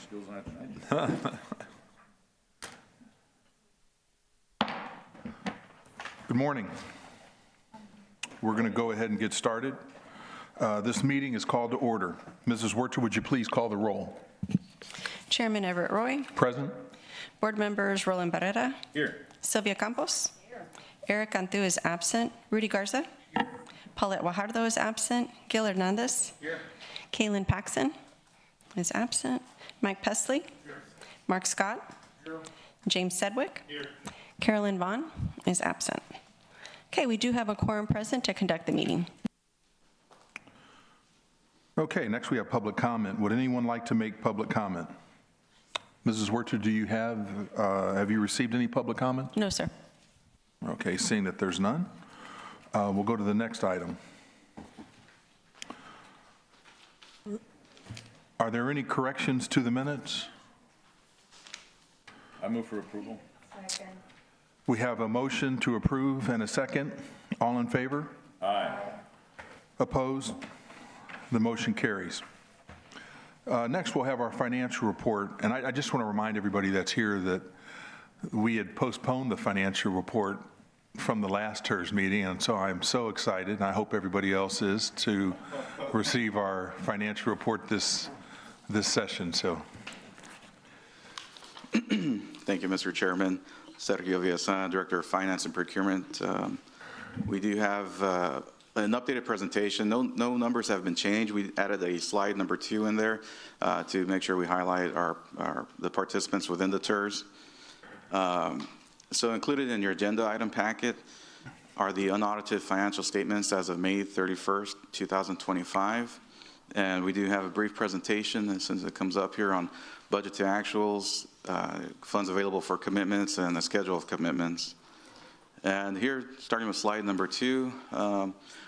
skills than I think. Good morning. We're going to go ahead and get started. This meeting is called to order. Mrs. Werter, would you please call the roll? Chairman Everett Roy. Present. Board members Roland Barrera. Here. Sylvia Campos. Here. Eric Cantu is absent. Rudy Garza. Here. Paulette Guajardo is absent. Gil Hernandez. Here. Kaylin Paxson is absent. Mike Pesley. Here. Mark Scott. Here. James Sedgwick. Here. Carolyn Vaughn is absent. Okay, we do have a quorum present to conduct the meeting. Okay, next we have public comment. Would anyone like to make public comment? Mrs. Werter, do you have you received any public comment? No, sir. Okay, seeing that there's none, we'll go to the next item. Are there any corrections to the minutes? I move for approval. Second. We have a motion to approve and a second. All in favor? Aye. Opposed? The motion carries. Next, we'll have our financial report. And I just want to remind everybody that's here that we had postponed the financial report from the last TIRZ meeting. And so I'm so excited, and I hope everybody else is, to receive our financial report this session. So, thank you, Mr. Chairman. Sergio Villasan, Director of Finance and Procurement. We do have an updated presentation. No numbers have been changed. We added a slide number 2 in there to make sure we highlight the participants within the TIRZ. So included in your agenda item packet are the unaudited financial statements as of May 31st, 2025. And we do have a brief presentation, and since it comes up here, on budget to actuals, funds available for commitments, and the schedule of commitments. And here, starting with slide number 2,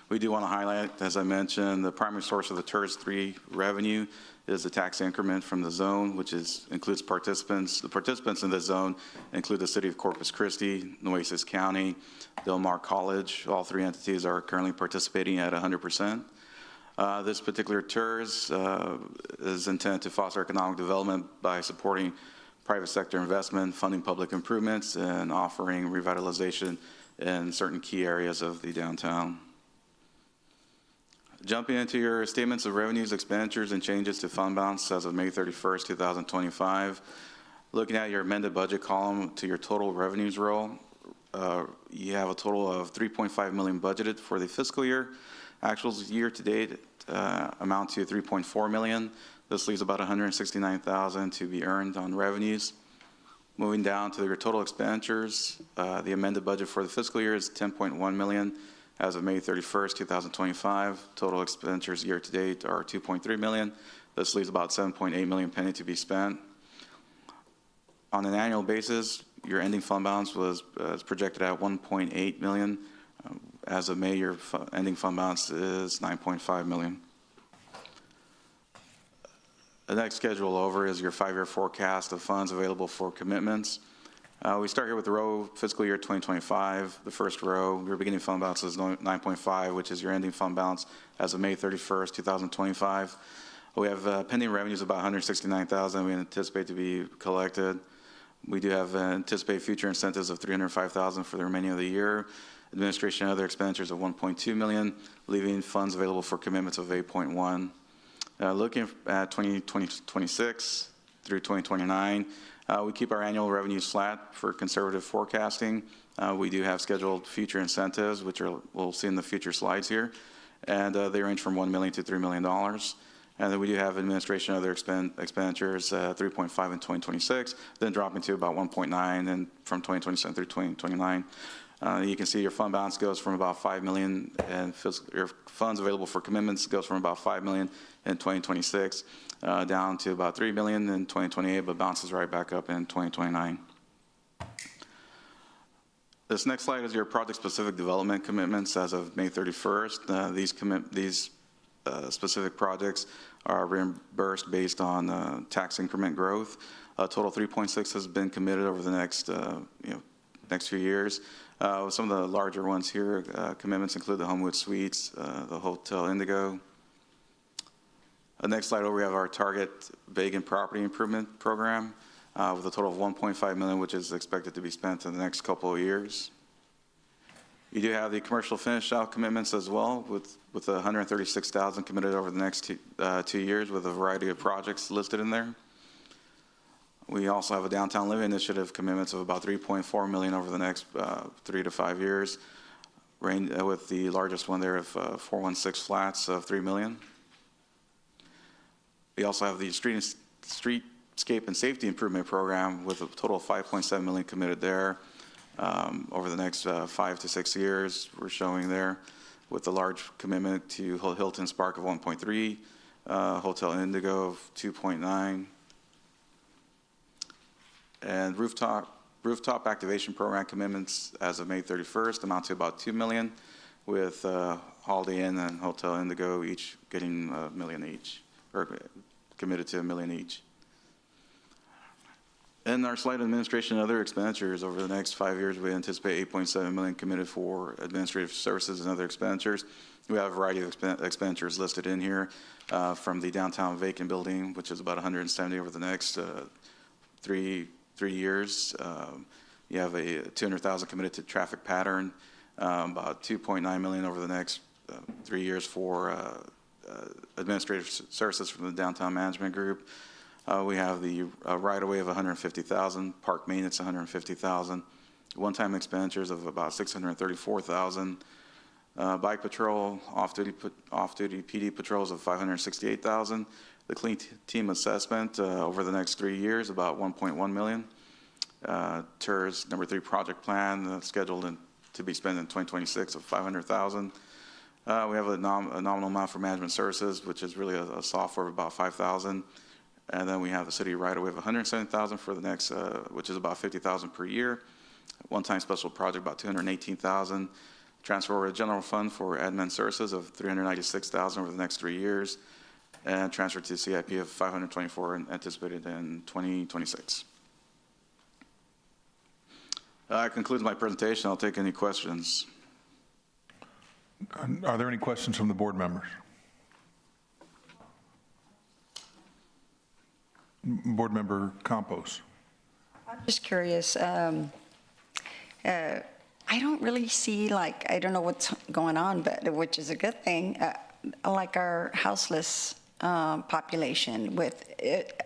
we do want to highlight, as I mentioned, the primary source of the TIRZ 3 revenue is the tax increment from the zone, which includes participants. The participants in this zone include the city of Corpus Christi, Nueces County, Del Mar College. All 3 entities are currently participating at 100%. This particular TIRZ is intended to foster economic development by supporting private sector investment, funding public improvements, and offering revitalization in certain key areas of the downtown. Jumping into your statements of revenues, expenditures, and changes to fund balance as of May 31st, 2025. Looking at your amended budget column to your total revenues row, you have a total of $3.5 million budgeted for the fiscal year. Actuals year to date amount to $3.4 million. This leaves about $169,000 to be earned on revenues. Moving down to your total expenditures, the amended budget for the fiscal year is $10.1 million as of May 31st, 2025. Total expenditures year to date are $2.3 million. This leaves about $7.8 million pending to be spent. On an annual basis, your ending fund balance was projected at $1.8 million. As of May, your ending fund balance is $9.5 million. The next schedule over is your 5-year forecast of funds available for commitments. We start here with the row fiscal year 2025. The first row, your beginning fund balance is 9.5, which is your ending fund balance as of May 31st, 2025. We have pending revenues of about $169,000 we anticipate to be collected. We do have anticipated future incentives of $305,000 for the remaining of the year. Administration and other expenditures of $1.2 million, leaving funds available for commitments of $8.1. Looking at 2026 through 2029, we keep our annual revenues flat for conservative forecasting. We do have scheduled future incentives, which we'll see in the future slides here, and they range from $1 million to $3 million. And then we do have administration and other expenditures, 3.5 in 2026, then dropping to about 1.9 and from 2027 through 2029. You can see your fund balance goes from about $5 million, and your funds available for commitments goes from about $5 million in 2026 down to about $3 million in 2028, but bounces right back up in 2029. This next slide is your project-specific development commitments as of May 31st. These specific projects are reimbursed based on tax increment growth. A total 3.6 has been committed over the next few years. Some of the larger ones here, commitments include the Homewood Suites, the Hotel Indigo. Next slide over, we have our target vacant property improvement program with a total of $1.5 million, which is expected to be spent in the next couple of years. You do have the commercial finish out commitments as well, with $136,000 committed over the next 2 years, with a variety of projects listed in there. We also have a downtown living initiative commitments of about $3.4 million over the next 3 to 5 years, with the largest one there of 416 flats of $3 million. We also have the streetscape and safety improvement program with a total of $5.7 million committed there over the next 5 to 6 years. We're showing there with a large commitment to Hilton Spark of 1.3, Hotel Indigo of 2.9, and rooftop activation program commitments as of May 31st amount to about $2 million, with Holiday Inn and Hotel Indigo each getting $1 million each, or committed to $1 million each. In our slide administration and other expenditures over the next 5 years, we anticipate $8.7 million committed for administrative services and other expenditures. We have a variety of expenditures listed in here from the downtown vacant building, which is about $170 over the next three years. You have a $200,000 committed to traffic pattern, about $2.9 million over the next 3 years for administrative services from the downtown management group. We have the right-of-way of $150,000, park maintenance $150,000, one-time expenditures of about $634,000, bike patrol, off-duty PD patrols of $568,000, the clean team assessment over the next 3 years, about $1.1 million. TIRZ number 3 project plan scheduled to be spent in 2026 of $500,000. We have a nominal amount for management services, which is really a software of about $5,000. And then we have the city right-of-way of $170,000 for the next, which is about $50,000 per year. One-time special project, about $218,000. Transfer over to general fund for admin services of $396,000 over the next 3 years. And transfer to CIP of $524,000 anticipated in 2026. That concludes my presentation. I'll take any questions. Are there any questions from the board members? Board Member Campos. I'm just curious. I don't really see, like, I don't know what's going on, but which is a good thing, like our houseless population with it.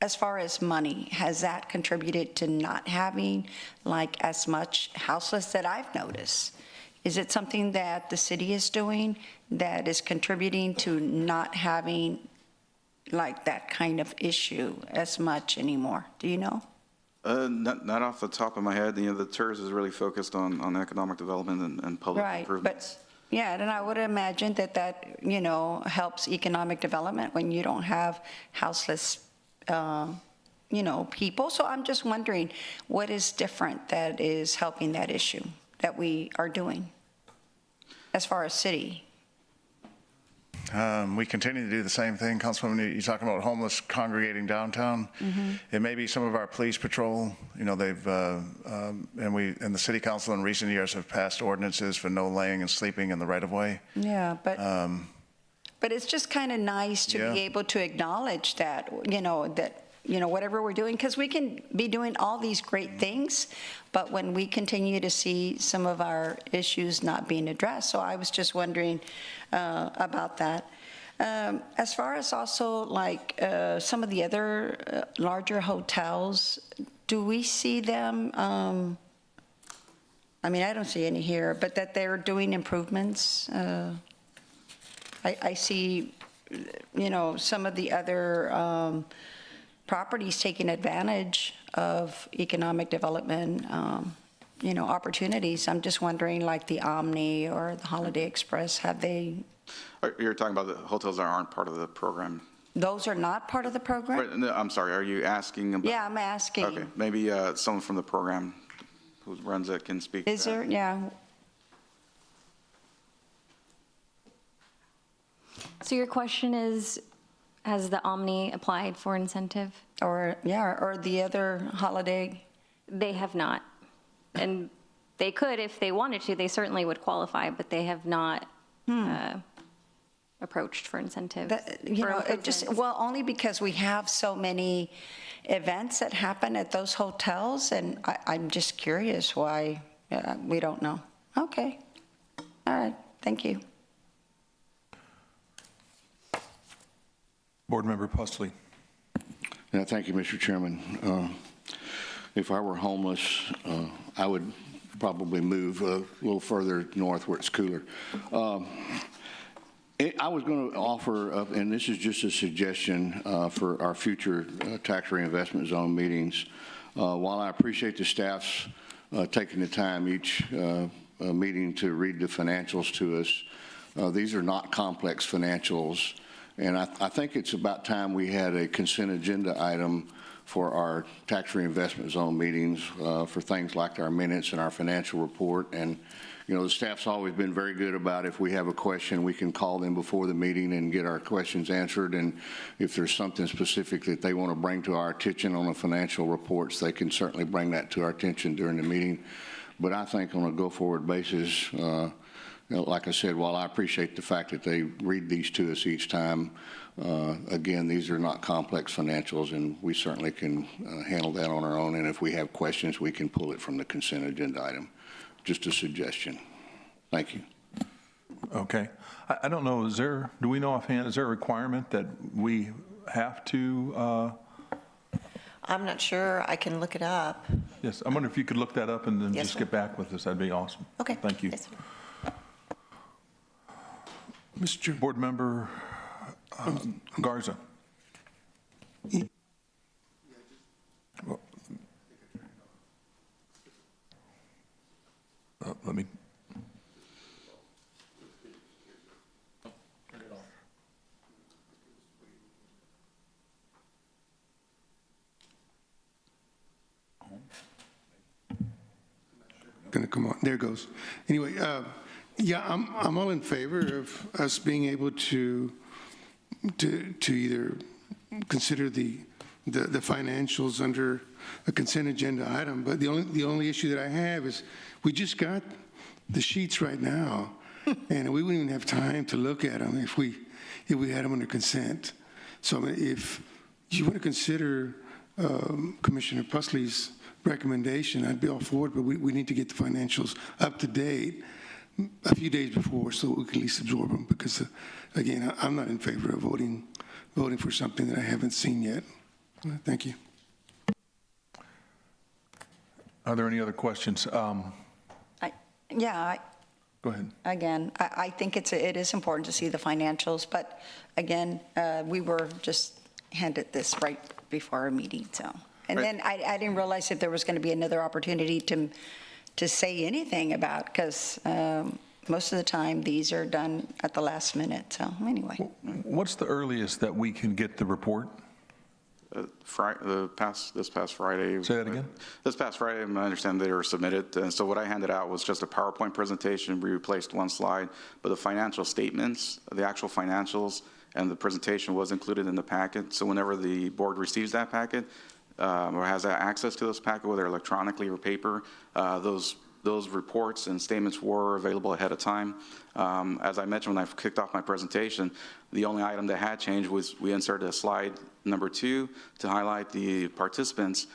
As far as money, has that contributed to not having like as much houseless that I've noticed? Is it something that the city is doing that is contributing to not having like that kind of issue as much anymore? Do you know? Not off the top of my head. You know, the TIRZ is really focused on economic development and public improvements. But yeah, and I would imagine that you know helps economic development when you don't have houseless you know people. So I'm just wondering what is different that is helping that issue that we are doing as far as city. We continue to do the same thing. Councilwoman, you're talking about homeless congregating downtown. Mm-hmm. It may be some of our police patrol. You know, they've and the city council in recent years have passed ordinances for no laying and sleeping in the right of way. Yeah, but it's just kind of nice to be able to acknowledge that whatever we're doing, because we can be doing all these great things, but when we continue to see some of our issues not being addressed. So I was just wondering about that. As far as also like some of the other larger hotels, do we see them, I mean, I don't see any here, but that they're doing improvements? I see, you know, some of the other properties taking advantage of economic development, you know, opportunities. I'm just wondering, like the Omni or the Holiday Express, have they? You're talking about the hotels that aren't part of the program? Those are not part of the program? Right, no, I'm sorry, are you asking about? Yeah, I'm asking. Okay, maybe someone from the program who runs it can speak to that. Is there? Yeah. So your question is, has the Omni applied for incentive? Or the other holiday? They have not. And they could if they wanted to. They certainly would qualify, but they have not approached for incentives? You for know, it just, improvements? well, only because we have so many events that happen at those hotels, and I'm just curious why we don't know. Okay. All right. Thank you. Board Member Pustley. Yeah, thank you, Mr. Chairman. If I were homeless, I would probably move a little further north where it's cooler. I was going to offer up, and this is just a suggestion for our future tax reinvestment zone meetings. While I appreciate the staff's taking the time each meeting to read the financials to us, these are not complex financials. And I think it's about time we had a consent agenda item for our tax reinvestment zone meetings for things like our minutes and our financial report. And, you know, the staff's always been very good about if we have a question, we can call them before the meeting and get our questions answered. And if there's something specific that they want to bring to our attention on the financial reports, they can certainly bring that to our attention during the meeting. But I think on a go-forward basis, you know, like I said, while I appreciate the fact that they read these to us each time, again, these are not complex financials, and we certainly can handle that on our own. And if we have questions, we can pull it from the consent agenda item. Just a suggestion. Thank you. Okay. I don't know, do we know offhand, is there a requirement that we have to, I'm not sure. I can look it up. yes, I wonder if you could look that up and then Yes, just sir. get back with us. That'd be awesome. Okay. Thank you. Yes, sir. Mr. Board Member Garza. Let me. Going to come on. There it goes. Anyway, yeah, I'm all in favor of us being able to either consider the financials under a consent agenda item. But the only issue that I have is we just got the sheets right now, and we wouldn't even have time to look at them if we had them under consent. So I mean, if you want to consider Commissioner Pusley's recommendation, I'd be all for it, but we need to get the financials up to date a few days before so we can at least absorb them, because, again, I'm not in favor of voting for something that I haven't seen yet. Thank you. Are there any other questions? Go Go ahead. Again, I think it is important to see the financials, but again, we were just handed this right before our meeting, so. And Right. then I didn't realize if there was going to be another opportunity to say anything about, because most of the time, these are done at the last minute, so anyway. What's the earliest that we can get the report? This past Friday. Say that again? This past Friday, I understand they were submitted, and so what I handed out was just a PowerPoint presentation. We replaced one slide, but the financial statements, the actual financials, and the presentation was included in the packet. So whenever the board receives that packet, or has access to this packet, whether electronically or paper, those reports and statements were available ahead of time. As I mentioned when I kicked off my presentation, the only item that had changed was we inserted a slide number 2 to highlight the participants,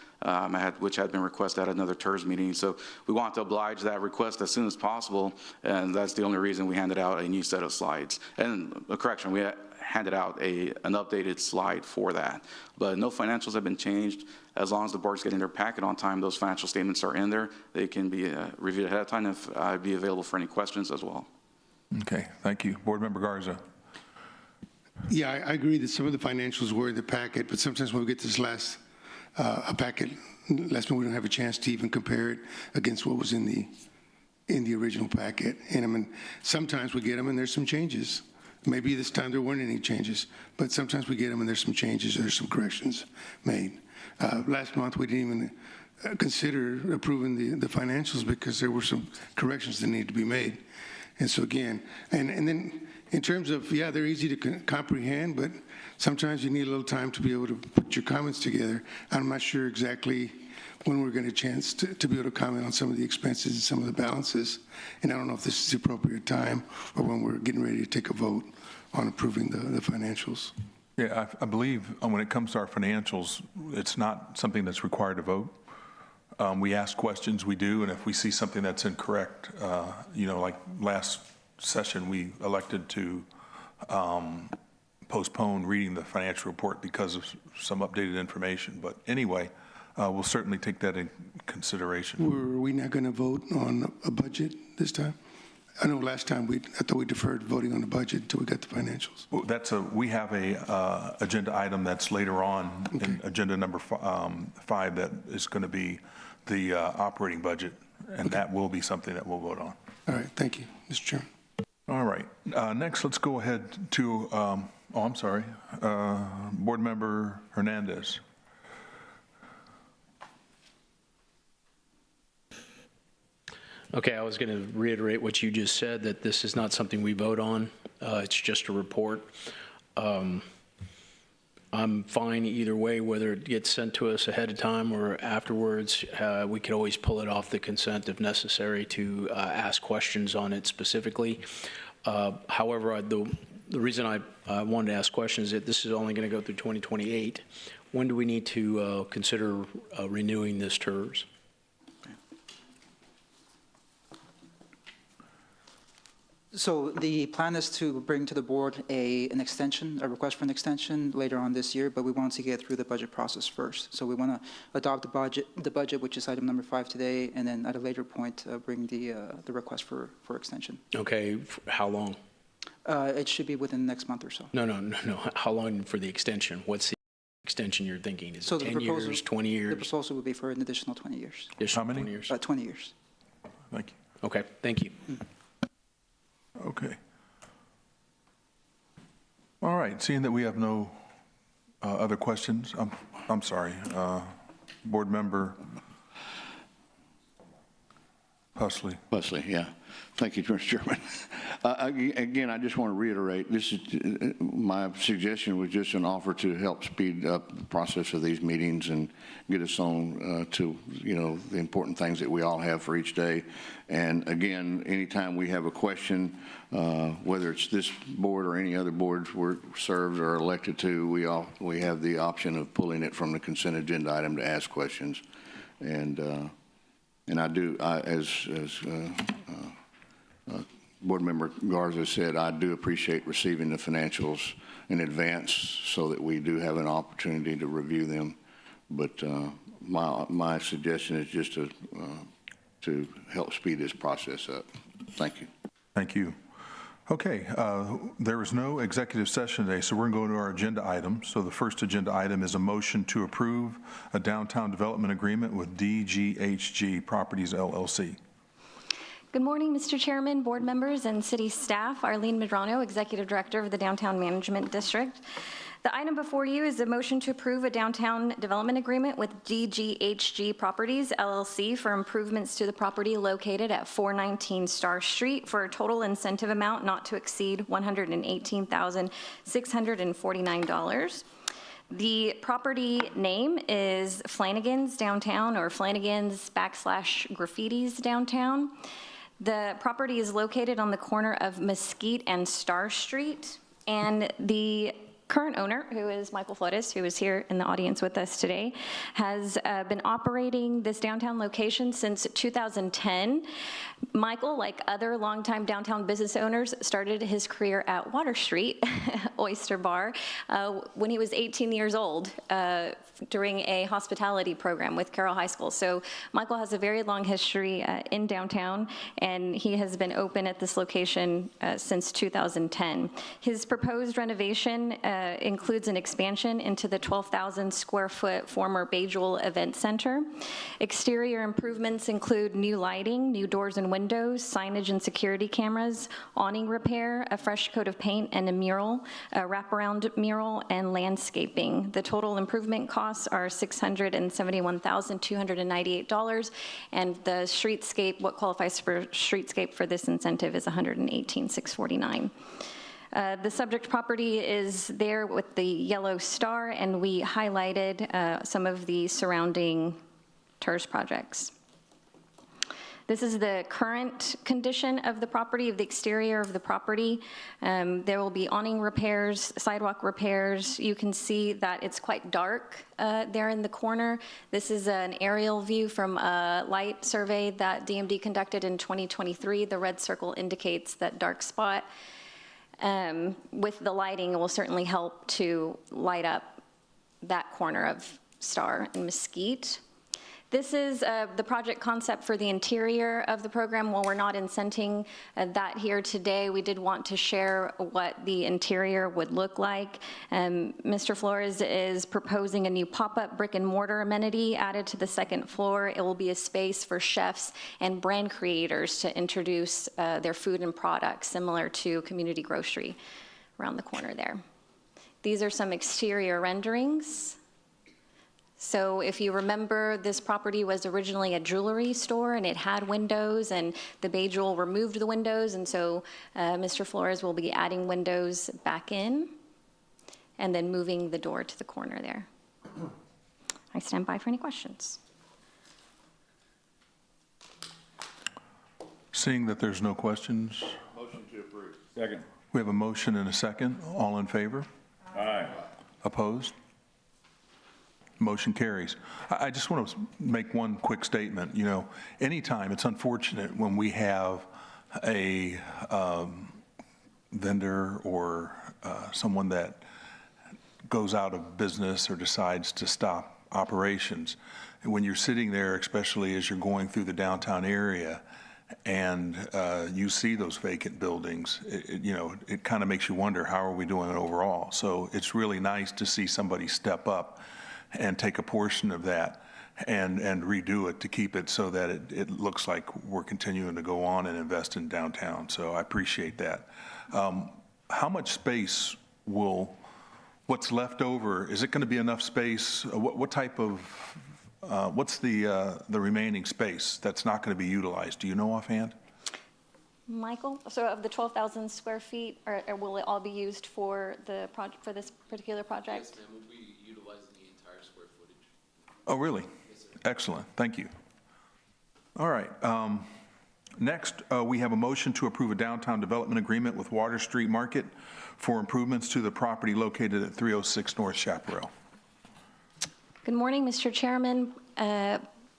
which had been requested at another TIRZ meeting. So we want to oblige that request as soon as possible, and that's the only reason we handed out a new set of slides. And a correction, we handed out an updated slide for that. But no financials have been changed. As long as the board's getting their packet on time, those financial statements are in there. They can be reviewed ahead of time, if I'd be available for any questions as well. Okay, thank you. Board Member Garza. Yeah, I agree that some of the financials were in the packet, but sometimes when we get this last packet, last one, we don't have a chance to even compare it against what was in the original packet. And I mean, sometimes we get them and there's some changes. Maybe this time there weren't any changes, but sometimes we get them and there's some changes or there's some corrections made. Last month, we didn't even consider approving the financials because there were some corrections that needed to be made. And so again, and then in terms of, yeah, they're easy to comprehend, but sometimes you need a little time to be able to put your comments together. I'm not sure exactly when we're going to chance to be able to comment on some of the expenses and some of the balances. And I don't know if this is the appropriate time or when we're getting ready to take a vote on approving the financials. Yeah, I believe when it comes to our financials, it's not something that's required to vote. We ask questions, we do, and if we see something that's incorrect, like last session, we elected to postpone reading the financial report because of some updated information. But anyway, we'll certainly take that in consideration. Were we not going to vote on a budget this time? I know last time I thought we deferred voting on the budget until we got the financials. Well, we have a agenda item that's later on, in agenda number 5, that is going to be the operating budget, and that will be something that we'll vote on. All right, thank you, Mr. Chairman. All right, next let's go ahead to, I'm sorry, Board Member Hernandez. Okay, I was going to reiterate what you just said, that this is not something we vote on. It's just a report. I'm fine either way, whether it gets sent to us ahead of time or afterwards. We could always pull it off the consent if necessary to ask questions on it specifically. However, the reason I wanted to ask questions is that this is only going to go through 2028. When do we need to consider renewing this TIRZ? So the plan is to bring to the board an extension, a request for an extension later on this year, but we want to get through the budget process first. So we want to adopt the budget, which is item number 5 today, and then at a later point, bring the request for extension. Okay, how long? It should be within the next month or so. No. How long for the extension? What's the extension you're thinking? Is So it the 10 proposal, years, 20 years? The proposal would be for an additional 20 years. Additional How many? 20 years? 20 years. Thank you. Okay, thank you. Okay. All right, seeing that we have no other questions, I'm sorry, Board Member Husley. Husley, yeah. Thank you, Mr. Chairman. Again, I just want to reiterate, this is, my suggestion was just an offer to help speed up the process of these meetings and get us on to, the important things that we all have for each day. And again, anytime we have a question, whether it's this board or any other boards we're served or elected to, we have the option of pulling it from the consent agenda item to ask questions. And as Board Member Garza said, I do appreciate receiving the financials in advance so that we do have an opportunity to review them. But my suggestion is just to help speed this process up. Thank you. Thank you. Okay, there is no executive session today, so we're going to go to our agenda items. So the first agenda item is a motion to approve a downtown development agreement with DGHG Properties, LLC. Good morning, Mr. Chairman, board members, and city staff. Arlene Medrano, Executive Director of the Downtown Management District. The item before you is a motion to approve a downtown development agreement with DGHG Properties, LLC for improvements to the property located at 419 Star Street for a total incentive amount not to exceed $118,649. The property name is Flanagan's Downtown, or Flanagan's /Graffitis Downtown. The property is located on the corner of Mesquite and Star Street, and the current owner, who is Michael Flores, who is here in the audience with us today, has been operating this downtown location since 2010. Michael, like other longtime downtown business owners, started his career at Water Street Oyster Bar when he was 18 years old during a hospitality program with Carroll High School. So Michael has a very long history in downtown, and he has been open at this location since 2010. His proposed renovation includes an expansion into the 12,000 square foot former Bajewel Event Center. Exterior improvements include new lighting, new doors and windows, signage and security cameras, awning repair, a fresh coat of paint and a mural, a wraparound mural, and landscaping. The total improvement costs are $671,298, and the streetscape, what qualifies for streetscape for this incentive, is $118,649. The subject property is there with the yellow star, and we highlighted some of the surrounding TIRZ projects. This is the current condition of the property, of the exterior of the property. There will be awning repairs, sidewalk repairs. You can see that it's quite dark there in the corner. This is an aerial view from a light survey that DMD conducted in 2023. The red circle indicates that dark spot. With the lighting, it will certainly help to light up that corner of Star and Mesquite. This is the project concept for the interior of the program. While we're not incenting that here today, we did want to share what the interior would look like. Mr. Flores is proposing a new pop-up brick and mortar amenity added to the second floor. It will be a space for chefs and brand creators to introduce their food and products, similar to Community Grocery around the corner there. These are some exterior renderings. So if you remember, this property was originally a jewelry store, and it had windows, and the Bay Jewel removed the windows, and so Mr. Flores will be adding windows back in and then moving the door to the corner there. I stand by for any questions. Seeing that there's no questions, Motion to approve. Second. we have a motion and a second. All in favor? Aye. Opposed? Motion carries. I just want to make one quick statement. You know, anytime, it's unfortunate when we have a vendor or someone that goes out of business or decides to stop operations. And when you're sitting there, especially as you're going through the downtown area, and you see those vacant buildings, it kind of makes you wonder, how are we doing it overall? So it's really nice to see somebody step up and take a portion of that and redo it to keep it so that it looks like we're continuing to go on and invest in downtown. So I appreciate that. How much space what's left over, is it going to be enough space? What type of, what's the remaining space that's not going to be utilized? Do you know offhand? Michael, so of the 12,000 square feet, or will it all be used for the project, for this particular project? Yes, ma'am, we'll be utilizing the entire square footage. Oh, really? Yes, sir. Excellent. Thank you. All right. Next, we have a motion to approve a downtown development agreement with Water Street Market for improvements to the property located at 306 North Chaparral. Good morning, Mr. Chairman,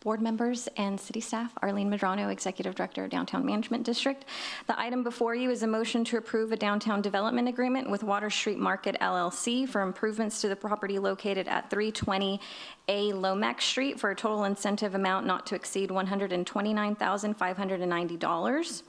board members, and city staff. Arlene Medrano, Executive Director of Downtown Management District. The item before you is a motion to approve a downtown development agreement with Water Street Market LLC for improvements to the property located at 320A Lomax Street for a total incentive amount not to exceed $129,590.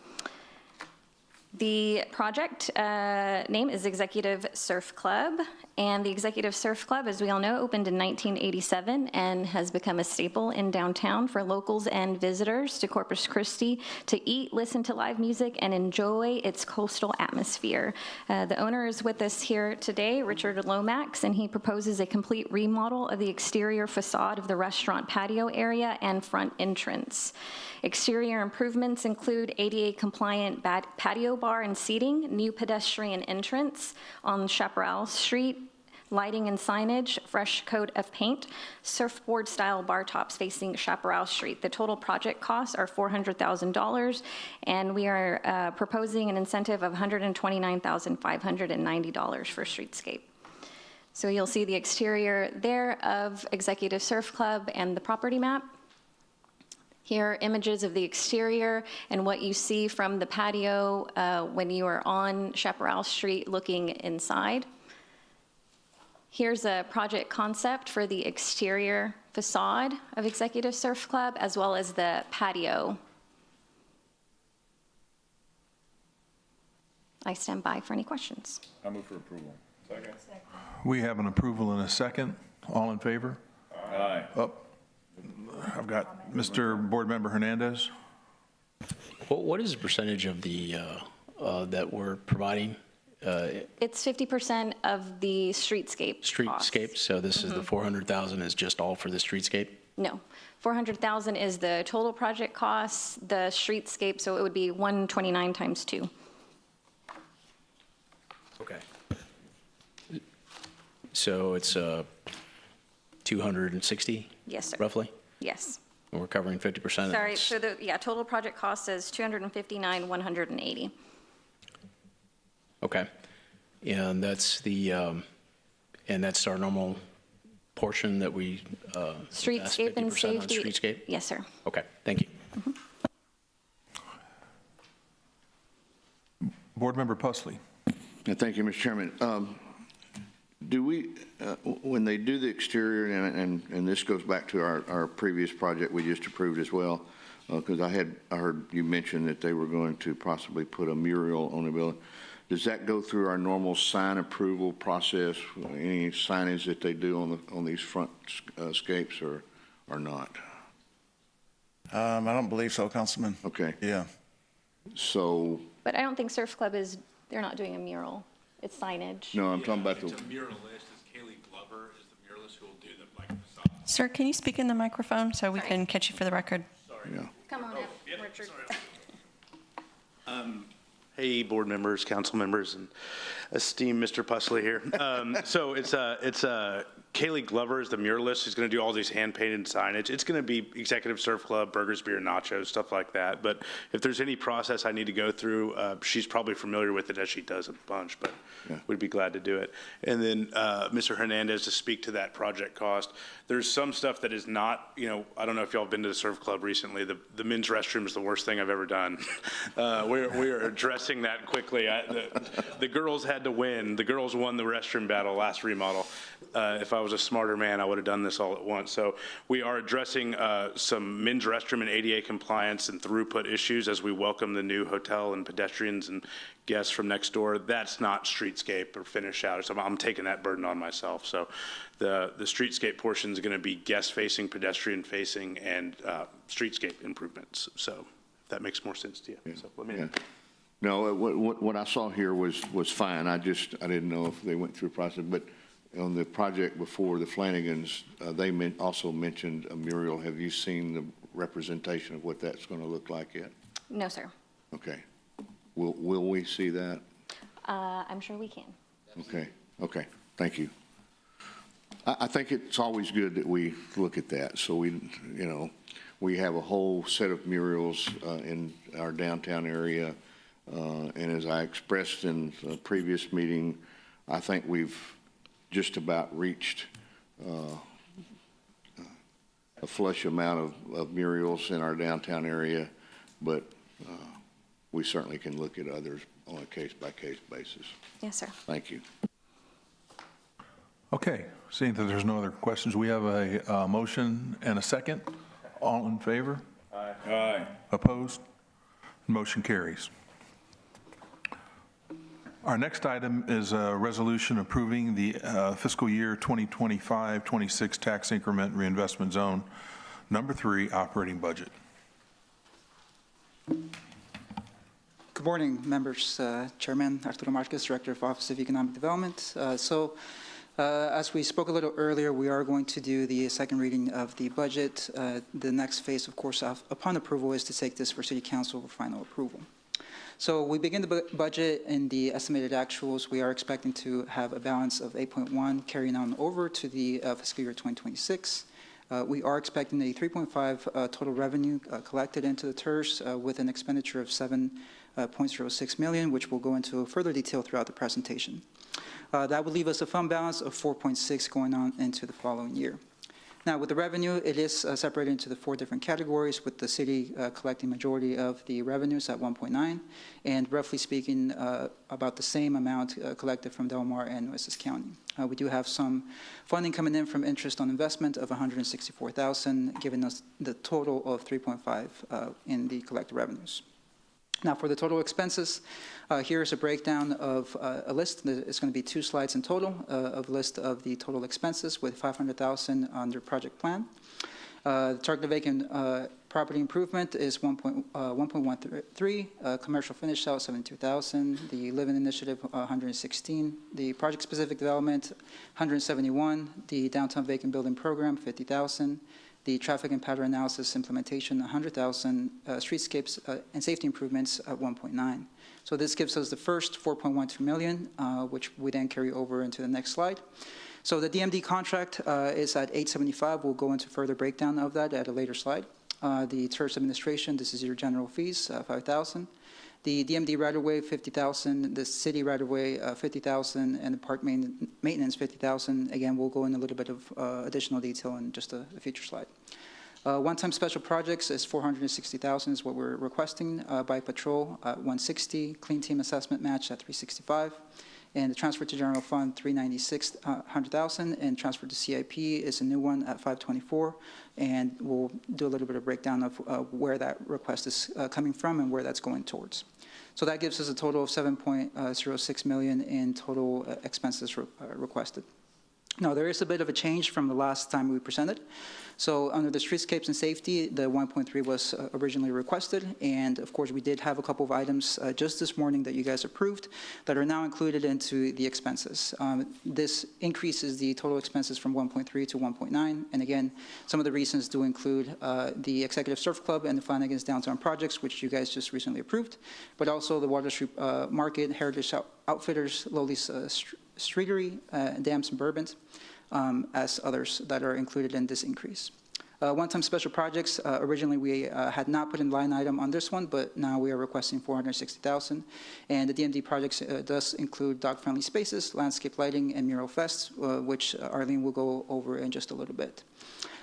The project name is Executive Surf Club, and the Executive Surf Club, as we all know, opened in 1987 and has become a staple in downtown for locals and visitors to Corpus Christi to eat, listen to live music, and enjoy its coastal atmosphere. The owner is with us here today, Richard Lomax, and he proposes a complete remodel of the exterior facade of the restaurant patio area and front entrance. Exterior improvements include ADA-compliant patio bar and seating, new pedestrian entrance on Chaparral Street, lighting and signage, fresh coat of paint, surfboard-style bar tops facing Chaparral Street. The total project costs are $400,000, and we are proposing an incentive of $129,590 for streetscape. So you'll see the exterior there of Executive Surf Club and the property map. Here are images of the exterior and what you see from the patio when you are on Chaparral Street looking inside. Here's a project concept for the exterior facade of Executive Surf Club, as well as the patio. I stand by for any questions. I move for approval. Second. We have an approval and a second. All in favor? Aye. Up. I've got Mr. Board Member Hernandez. What is the percentage of the, that we're providing? It's 50% of the streetscape costs. Streetscape, so this is the 400,000 is just all for the streetscape? No, 400,000 is the total project costs, the streetscape, so it would be 129 times 2. Okay. So it's 260? Yes, sir. Roughly? Yes. We're covering 50% of Sorry, it. so total project cost is $259,180. Okay. And that's and that's our normal portion that we, that's Streetscape and 50% on safety. streetscape? Yes, sir. Okay, thank you. Board Member Pusley. Thank you, Mr. Chairman. Do we, when they do the exterior, and this goes back to our previous project we just approved as well, because I heard you mention that they were going to possibly put a mural on the building. Does that go through our normal sign approval process? Any signage that they do on these front scapes or not? I don't believe so, Councilman. Okay. Yeah. So, But I don't think Surf Club they're not doing a mural. It's signage. no, I'm talking about It's the, a muralist. It's Kaylee Glover is the muralist who will do the facade. Sir, can you speak in the microphone so we can catch you for the record? yeah. Come on up, Richard. Hey, board members, council members, and esteemed Mr. Pusley here. So it's Kaylee Glover is the muralist who's going to do all these hand-painted signage. It's going to be Executive Surf Club, burgers, beer, nachos, stuff like that. But if there's any process I need to go through, she's probably familiar with it as she does a bunch, but we'd be glad to do it. And then Mr. Hernandez, to speak to that project cost, there's some stuff that is not, I don't know if y'all have been to the Surf Club recently. The men's restroom is the worst thing I've ever done. We are addressing that quickly. The girls had to win. The girls won the restroom battle last remodel. If I was a smarter man, I would have done this all at once. So we are addressing some men's restroom and ADA compliance and throughput issues as we welcome the new hotel and pedestrians and guests from next door. That's not streetscape or finish out. So I'm taking that burden on myself. So the streetscape portion is going to be guest-facing, pedestrian-facing, and streetscape improvements. So if that makes more sense to you. So let me know. No, what I saw here was fine. I didn't know if they went through a process, but on the project before, the Flanagans, they also mentioned a mural. Have you seen the representation of what that's going to look like yet? No, sir. Okay. Will we see that? I'm sure we can. Okay. Thank you. I think it's always good that we look at that. So we have a whole set of murals in our downtown area. And as I expressed in a previous meeting, I think we've just about reached a flush amount of murals in our downtown area, but we certainly can look at others on a case-by-case basis. Yes, sir. Thank you. Okay, seeing that there's no other questions, we have a motion and a second. All in favor? Aye. Aye. Opposed? Motion carries. Our next item is a resolution approving the fiscal year 2025-26 tax increment reinvestment zone, number 3 operating budget. Good morning, members. Chairman Arturo Marquez, Director of Office of Economic Development. As we spoke a little earlier, we are going to do the second reading of the budget. The next phase, of course, upon approval is to take this for City Council for final approval. So we begin the budget in the estimated actuals. We are expecting to have a balance of 8.1 carrying on over to the fiscal year 2026. We are expecting a 3.5 total revenue collected into the TIRZ with an expenditure of 7.06 million, which will go into further detail throughout the presentation. That would leave us a fund balance of 4.6 going on into the following year. Now, with the revenue, it is separated into the 4 different categories, with the city collecting majority of the revenues at 1.9, and roughly speaking, about the same amount collected from Del Mar and Nueces County. We do have some funding coming in from interest on investment of $164,000, giving us the total of 3.5 in the collected revenues. Now, for the total expenses, here's a breakdown of a list. It's going to be 2 slides in total of a list of the total expenses with $500,000 under project plan. The targeted vacant property improvement is 1.13, commercial finish out 72,000, the living initiative 116, the project specific development 171, the downtown vacant building program 50,000. The traffic and pattern analysis implementation, 100,000, streetscapes and safety improvements at 1.9. So this gives us the first 4.12 million, which we then carry over into the next slide. So the DMD contract is at 875. We'll go into further breakdown of that at a later slide. The TIRZ administration, this is your general fees, $5,000. The DMD right-of-way, $50,000. The city right-of-way, $50,000, and the park maintenance, $50,000. Again, we'll go in a little bit of additional detail in just a future slide. One-time special projects is $460,000 is what we're requesting. Bike patrol, $160. Clean team assessment match at $365. And the transfer to general fund, $396,000, and transfer to CIP is a new one at $524. And we'll do a little bit of breakdown of where that request is coming from and where that's going towards. So that gives us a total of $7.06 million in total expenses requested. Now, there is a bit of a change from the last time we presented. So under the streetscapes and safety, the 1.3 was originally requested, and of course, we did have a couple of items just this morning that you guys approved that are now included into the expenses. This increases the total expenses from 1.3 to 1.9, and again, some of the reasons do include the Executive Surf Club and the Flanagan's Downtown projects, which you guys just recently approved, but also the Water Street Market, Heritage Outfitters, Lowly's Streetery, Dams and Bourbons, as others that are included in this increase. One-time special projects, originally we had not put in line item on this one, but now we are requesting $460,000. And the DMD projects does include dog-friendly spaces, landscape lighting, and mural fests, which Arlene will go over in just a little bit.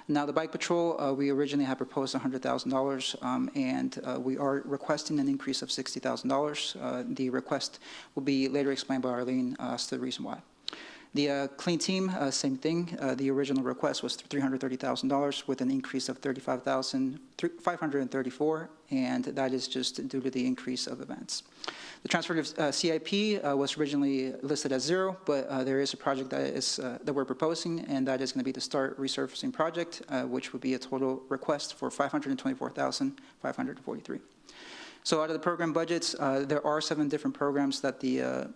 Now, the bike patrol, we originally had proposed $100,000, and we are requesting an increase of $60,000. The request will be later explained by Arlene as to the reason why. The clean team, same thing. The original request was $330,000 with an increase of $35,534, and that is just due to the increase of events. The transfer to CIP was originally listed as 0, but there is a project that we're proposing, and that is going to be the START resurfacing project, which would be a total request for $524,543. So out of the program budgets, there are 7 different programs that the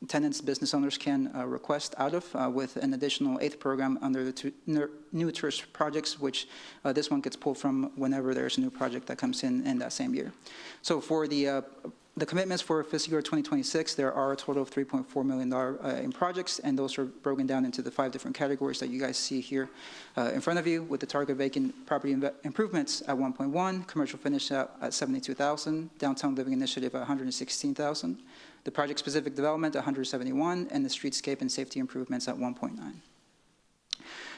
tenants, business owners can request out of, with an additional 8th program under the new TIRZ projects, which this one gets pulled from whenever there's a new project that comes in that same year. So for the commitments for fiscal year 2026, there are a total of $3.4 million in projects, and those are broken down into the 5 different categories that you guys see here in front of you, with the target vacant property improvements at 1.1, commercial finish at $72,000, downtown living initiative at $116,000, the project-specific development at $171, and the streetscape and safety improvements at $1.9.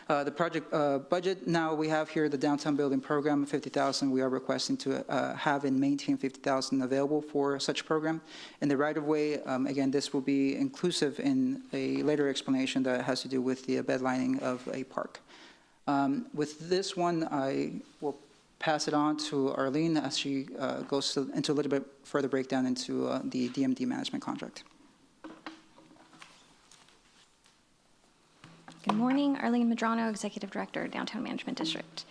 The project budget, now we have here the downtown building program, $50,000. We are requesting to have and maintain $50,000 available for such program. And the right-of-way, again, this will be inclusive in a later explanation that has to do with the bedlining of a park. With this one, I will pass it on to Arlene as she goes into a little bit further breakdown into the DMD management contract. Good morning, Arlene Medrano, Executive Director, Downtown Management District.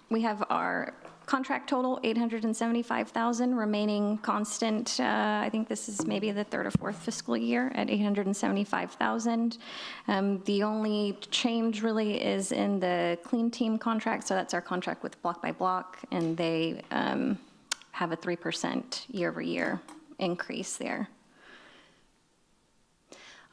We have our contract total, $875,000, remaining constant. I think this is maybe the 3rd or 4th fiscal year at $875,000. The only change really is in the clean team contract, so that's our contract with Block by Block, and they have a 3% year-over-year increase there.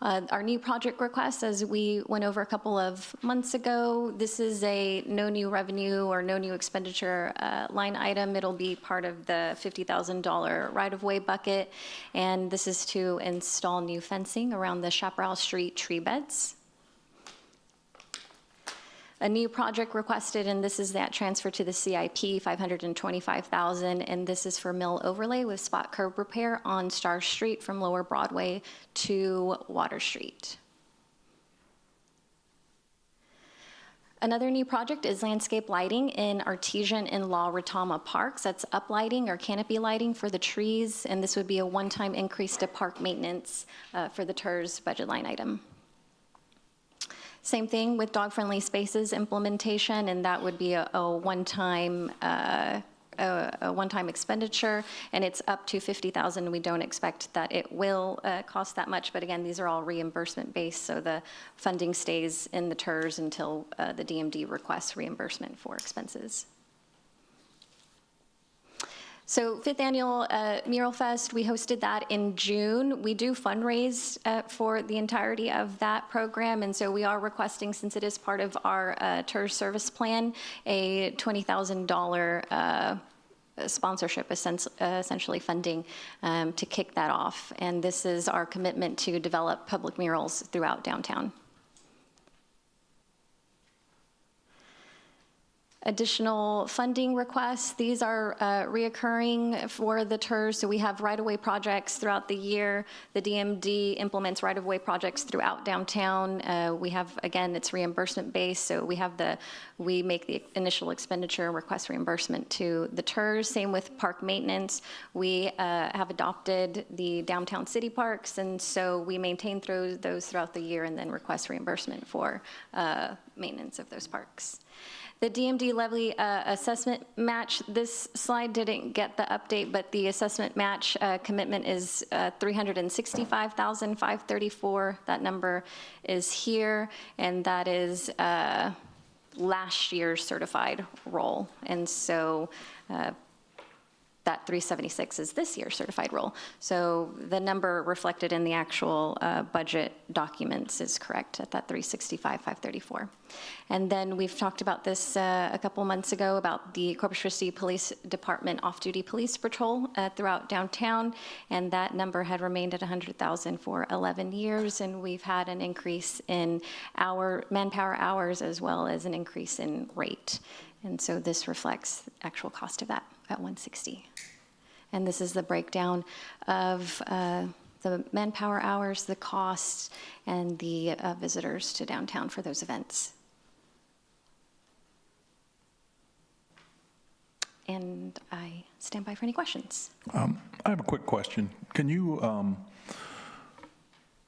Our new project request, as we went over a couple of months ago, this is a no new revenue or no new expenditure line item. It'll be part of the $50,000 right-of-way bucket, and this is to install new fencing around the Chaparral Street tree beds. A new project requested, and this is that transfer to the CIP, $525,000, and this is for mill overlay with spot curb repair on Star Street from Lower Broadway to Water Street. Another new project is landscape lighting in Artesian and La Retama parks. That's uplighting or canopy lighting for the trees, and this would be a one-time increase to park maintenance for the TIRZ budget line item. Same thing with dog-friendly spaces implementation, and that would be a one-time expenditure, and it's up to $50,000. We don't expect that it will cost that much, but again, these are all reimbursement-based, so the funding stays in the TIRZ until the DMD requests reimbursement for expenses. So fifth annual Mural Fest, we hosted that in June. We do fundraise for the entirety of that program, and so we are requesting, since it is part of our TIRZ service plan, a $20,000 sponsorship, essentially funding to kick that off. And this is our commitment to develop public murals throughout downtown. Additional funding requests, these are reoccurring for the TIRZ. So we have right-of-way projects throughout the year. The DMD implements right-of-way projects throughout downtown. We have, again, it's reimbursement based, so we make the initial expenditure and request reimbursement to the TIRZ. Same with park maintenance. We have adopted the downtown city parks, and so we maintain those throughout the year and then request reimbursement for maintenance of those parks. The DMD levy assessment match, this slide didn't get the update, but the assessment match commitment is $365,534. That number is here, and that is last year's certified roll. And so that 376 is this year's certified roll. So the number reflected in the actual budget documents is correct at that 365,534. And then we've talked about this a couple months ago about the Corpus Christi Police Department off-duty police patrol throughout downtown, and that number had remained at 100,000 for 11 years, and we've had an increase in our manpower hours as well as an increase in rate. And so this reflects the actual cost of that at 160. And this is the breakdown of the manpower hours, the costs, and the visitors to downtown for those events. And I stand by for any questions. I have a quick question. Can you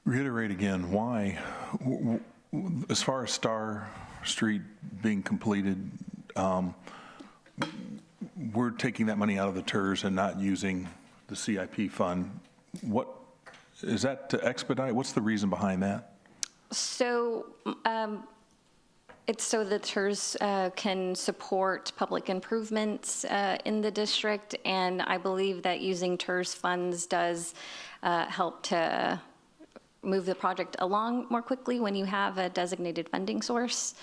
reiterate again why, as far as Star Street being completed, we're taking that money out of the TIRZ and not using the CIP fund? What is that, to expedite? What's the reason behind that? So it's so the TIRZ can support public improvements in the district, and I believe that using TIRZ funds does help to move the project along more quickly when you have a designated funding source.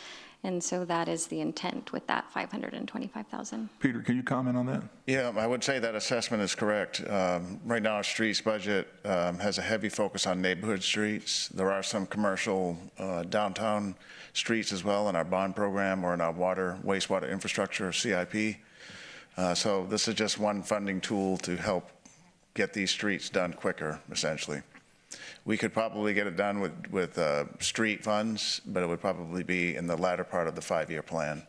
And so that is the intent with that $525,000. Peter, can you comment on that? Yeah, I would say that assessment is correct. Right now, our streets budget has a heavy focus on neighborhood streets. There are some commercial downtown streets as well in our bond program or in our wastewater infrastructure, CIP. So this is just one funding tool to help get these streets done quicker, essentially. We could probably get it done with street funds, but it would probably be in the latter part of the 5-year plan.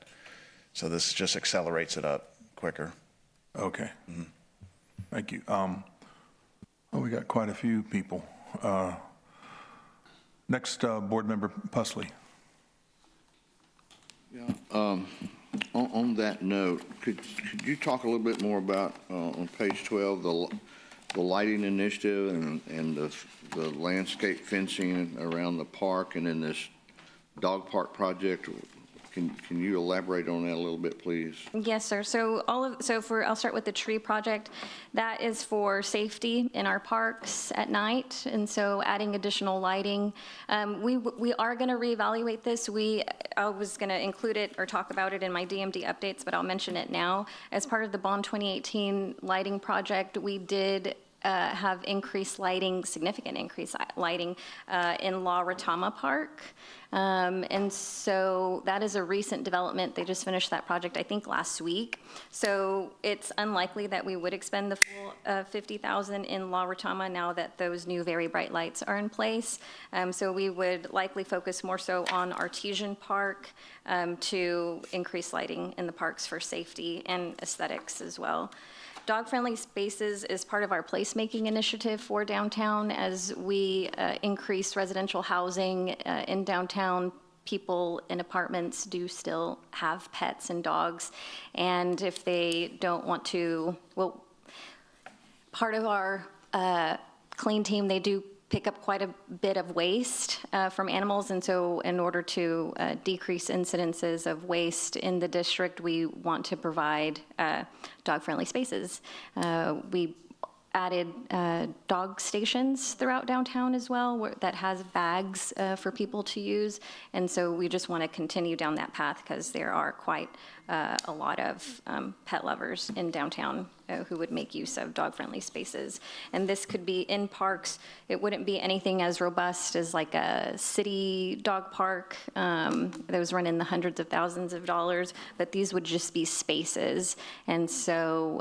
So this just accelerates it up quicker. Okay. Mm-hmm. Thank you. We got quite a few people. Next, Board Member Pusley. Yeah. On that note, could you talk a little bit more about on page 12 the lighting initiative and the landscape fencing around the park, and then this dog park project? Can you elaborate on that a little bit, please? Yes, sir. So I'll start with the tree project. That is for safety in our parks at night, and so adding additional lighting. We are going to reevaluate this. I was going to include it or talk about it in my DMD updates, but I'll mention it now. As part of the Bond 2018 lighting project, we did have significant increased lighting in La Retama Park. And so that is a recent development. They just finished that project, I think, last week. So it's unlikely that we would expend the full $50,000 in La Retama now that those new very bright lights are in place. So we would likely focus more so on Artesian Park to increase lighting in the parks for safety and aesthetics as well. Dog-friendly spaces is part of our placemaking initiative for downtown. As we increase residential housing in downtown, people in apartments do still have pets and dogs. And if they don't want to, part of our clean team, they do pick up quite a bit of waste from animals, and so in order to decrease incidences of waste in the district, we want to provide dog-friendly spaces. We added dog stations throughout downtown as well that has bags for people to use, and so we just want to continue down that path because there are quite a lot of pet lovers in downtown who would make use of dog-friendly spaces. And this could be in parks. It wouldn't be anything as robust as like a city dog park. Those run in the hundreds of thousands of dollars, but these would just be spaces. And so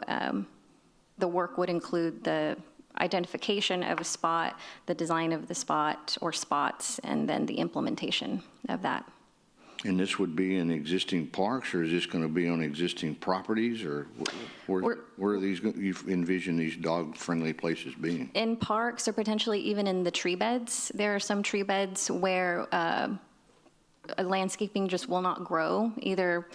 the work would include the identification of a spot, the design of the spot or spots, and then the implementation of that. And this would be in existing parks, or is this going to be on existing properties, or where are these, you envision these dog-friendly places being? In parks or potentially even in the tree beds. There are some tree beds where landscaping just will not grow, either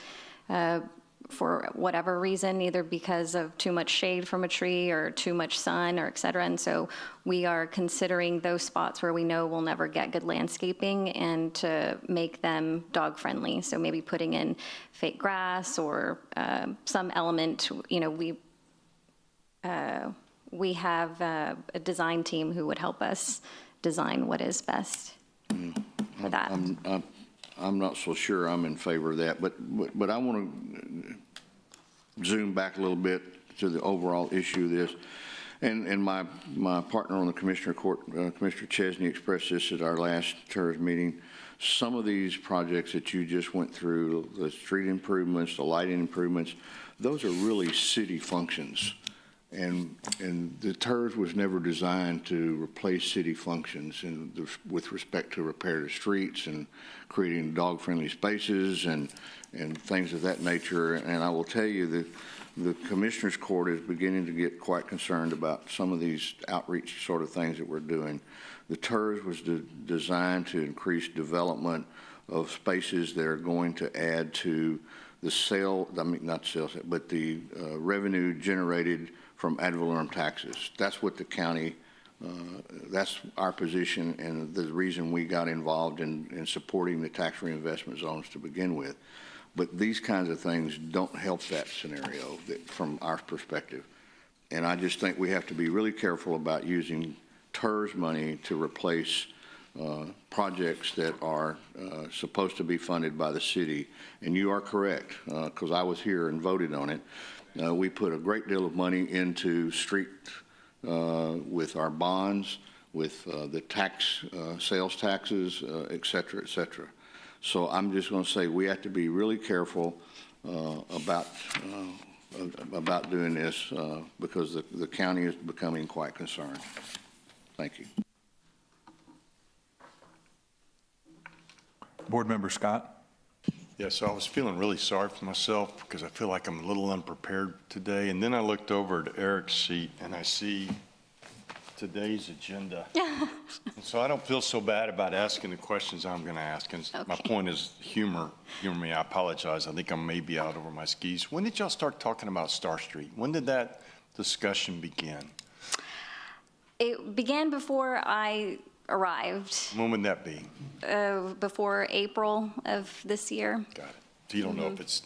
for whatever reason, either because of too much shade from a tree or too much sun or et cetera. And so we are considering those spots where we know we'll never get good landscaping and to make them dog friendly. So maybe putting in fake grass or some element, you know, we have a design team who would help us design what is best for that. I'm not so sure I'm in favor of that, but I want to zoom back a little bit to the overall issue of this. And my partner on the Commissioner Court, Commissioner Chesney, expressed this at our last TIRZ meeting. Some of these projects that you just went through, the street improvements, the lighting improvements, those are really city functions. And the TIRZ was never designed to replace city functions with respect to repair the streets and creating dog-friendly spaces and things of that nature. And I will tell you that the Commissioner's Court is beginning to get quite concerned about some of these outreach sort of things that we're doing. The TIRZ was designed to increase development of spaces that are going to add to the revenue generated from ad valorem taxes. That's what the county, that's our position and the reason we got involved in supporting the tax reinvestment zones to begin with. But these kinds of things don't help that scenario from our perspective. And I just think we have to be really careful about using TIRZ money to replace projects that are supposed to be funded by the city. And you are correct, because I was here and voted on it. We put a great deal of money into street with our bonds, with the tax, sales taxes, et cetera, et cetera. So I'm just going to say we have to be really careful about doing this because the county is becoming quite concerned. Thank you. Board Member Scott. Yeah, so I was feeling really sorry for myself because I feel like I'm a little unprepared today. And then I looked over at Eric's seat and I see today's agenda. So I don't feel so bad about asking the questions I'm going to ask. And my point is humor me. I apologize. I think I may be out over my skis. When did y'all start talking about Star Street? When did that discussion begin? It began before I arrived. When would that be? Before April of this year. Got it. So you don't know if it's,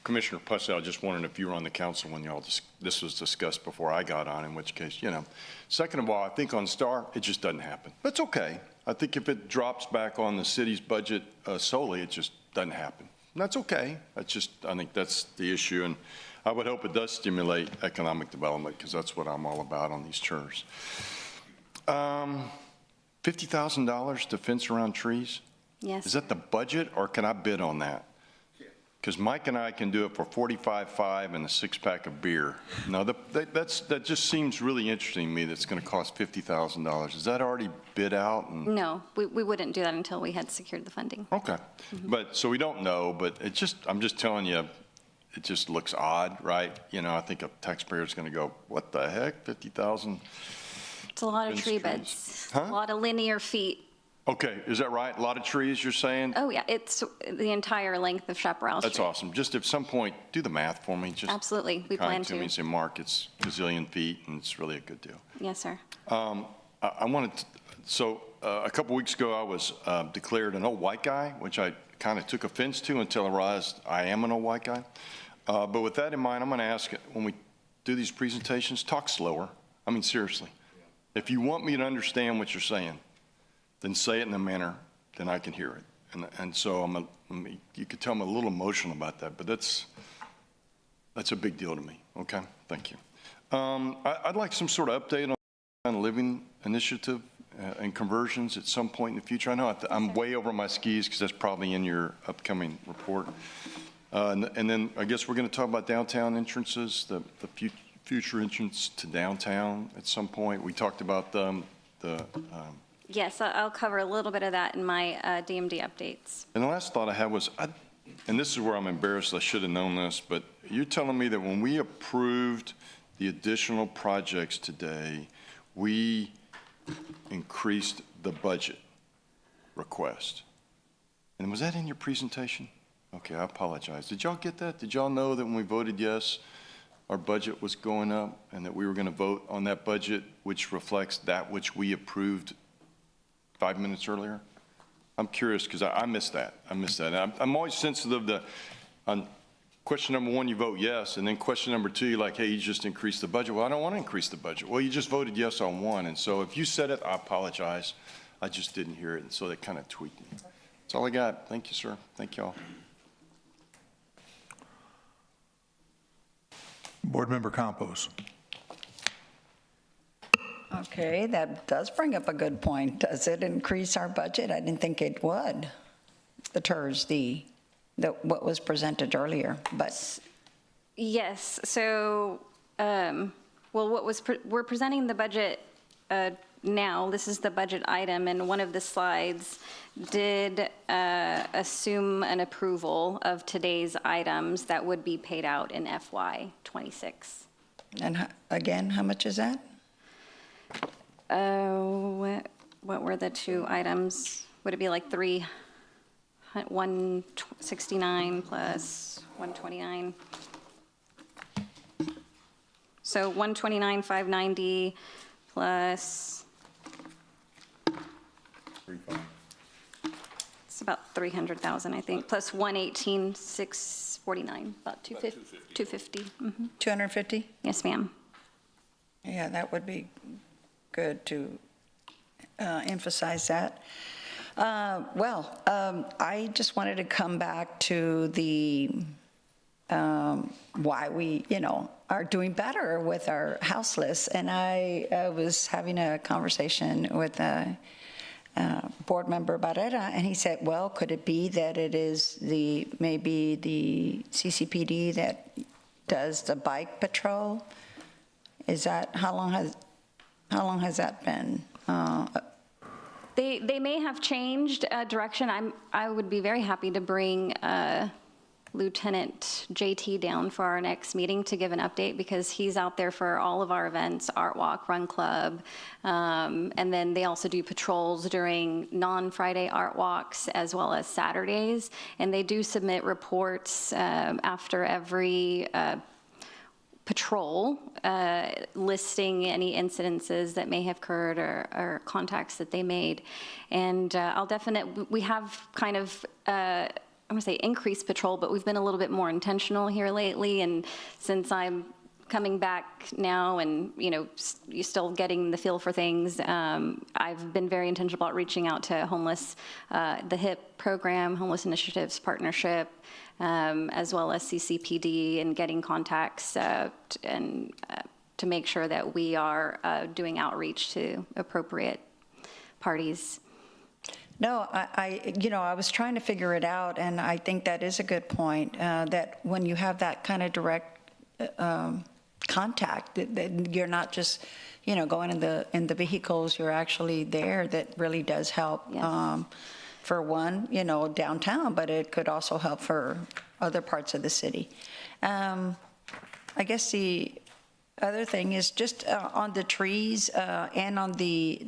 Commissioner Pussell, just wondering if you were on the council when y'all this was discussed before I got on, in which case, you know. Second of all, I think on Star, it just doesn't happen. But it's okay. I think if it drops back on the city's budget solely, it just doesn't happen. And that's okay. That's just, I think that's the issue. And I would hope it does stimulate economic development because that's what I'm all about on these TIRZ. $50,000 to fence around trees? Yes. Is that the budget, or can I bid on that? Because Mike and I can do it for $45,500 and a six-pack of beer. Now, that just seems really interesting to me. That's going to cost $50,000. Is that already bid out? No, we wouldn't do that until we had secured the funding. Okay, but so we don't know. But I'm just telling you, it just looks odd, right? You know, I think a taxpayer is going to go, "What the heck, $50,000?" It's a lot of tree beds, a lot of linear feet. Okay, is that right? A lot of trees, you're saying? Oh, yeah, it's the entire length of Chaparral Street. That's awesome. Just at some point, do the math for me. Just absolutely, we plan to me and say, Mark, it's gazillion feet, and it's really a good deal. Yes, sir. I wanted So a couple weeks ago, I was declared an old white guy, which I kind of took offense to until I realized I am an old white guy. But with that in mind, I'm going to ask, when we do these presentations, talk slower. I mean, seriously. If you want me to understand what you're saying, then say it in a manner that I can hear it. And so you could tell I'm a little emotional about that, but that's a big deal to me. Okay, thank you. I'd like some sort of update on the living initiative and conversions at some point in the future. I know I'm way over my skis because that's probably in your upcoming report. And then I guess we're going to talk about downtown entrances, the future entrance to downtown at some point. We talked about Yes, I'll cover a little bit of that in my DMD updates. and the last thought I had was, and this is where I'm embarrassed, I should have known this, but you're telling me that when we approved the additional projects today, we increased the budget request. And was that in your presentation? Okay, I apologize. Did y'all get that? Did y'all know that when we voted yes, our budget was going up and that we were going to vote on that budget, which reflects that which we approved 5 minutes earlier? I'm curious because I missed that. And I'm always sensitive to, on question number one, you vote yes, and then question number two, you're like, hey, you just increased the budget. Well, I don't want to increase the budget. Well, you just voted yes on one, and so if you said it, I apologize. I just didn't hear it, and so that kind of tweaked me. That's all I got. Thank you, sir. Thank you all. Board Member Campos. Okay, that does bring up a good point. Does it increase our budget? I didn't think it would. The TIRZ, what was presented earlier, but. Yes, so, we're presenting the budget now. This is the budget item, and one of the slides did assume an approval of today's items that would be paid out in FY '26. And again, how much is that? What were the two items? Would it be like 169 plus 129? So 129, 590 plus, it's about 300,000, I think, plus 118, 649, about 250. 250? Yes, ma'am. Yeah, that would be good to emphasize that. I just wanted to come back to the why we, are doing better with our house lists. And I was having a conversation with Board Member Barrera, and he said, well, could it be that it is maybe the CCPD that does the bike patrol? Is that, how long has that been? They may have changed direction. I would be very happy to bring Lieutenant JT down for our next meeting to give an update, because he's out there for all of our events, Art Walk, Run Club, and then they also do patrols during non-Friday art walks as well as Saturdays, and they do submit reports after every patrol listing any incidences that may have occurred or contacts that they made. And we have kind of, I'm going to say increased patrol, but we've been a little bit more intentional here lately. And since I'm coming back now and, you're still getting the feel for things, I've been very intentional about reaching out to the HIP program, Homeless Initiatives Partnership, as well as CCPD, and getting contacts to make sure that we are doing outreach to appropriate parties. No, I was trying to figure it out, and I think that is a good point, that when you have that kind of direct contact, that you're not just, going in the vehicles, you're actually there, that really does help. Yes. For one, downtown, but it could also help for other parts of the city. I guess the other thing is just on the trees and on the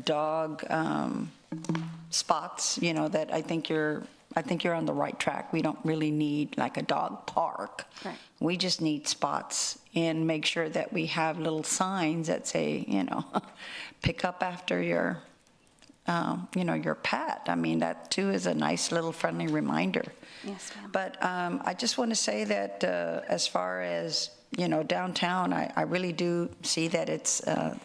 dog spots, that I think you're on the right track. We don't really need like a dog park. Right. We just need spots, and make sure that we have little signs that say, pick up after your your pet. I mean, that too is a nice little friendly reminder. Yes, ma'am. But I just want to say that as far as, downtown, I really do see that it's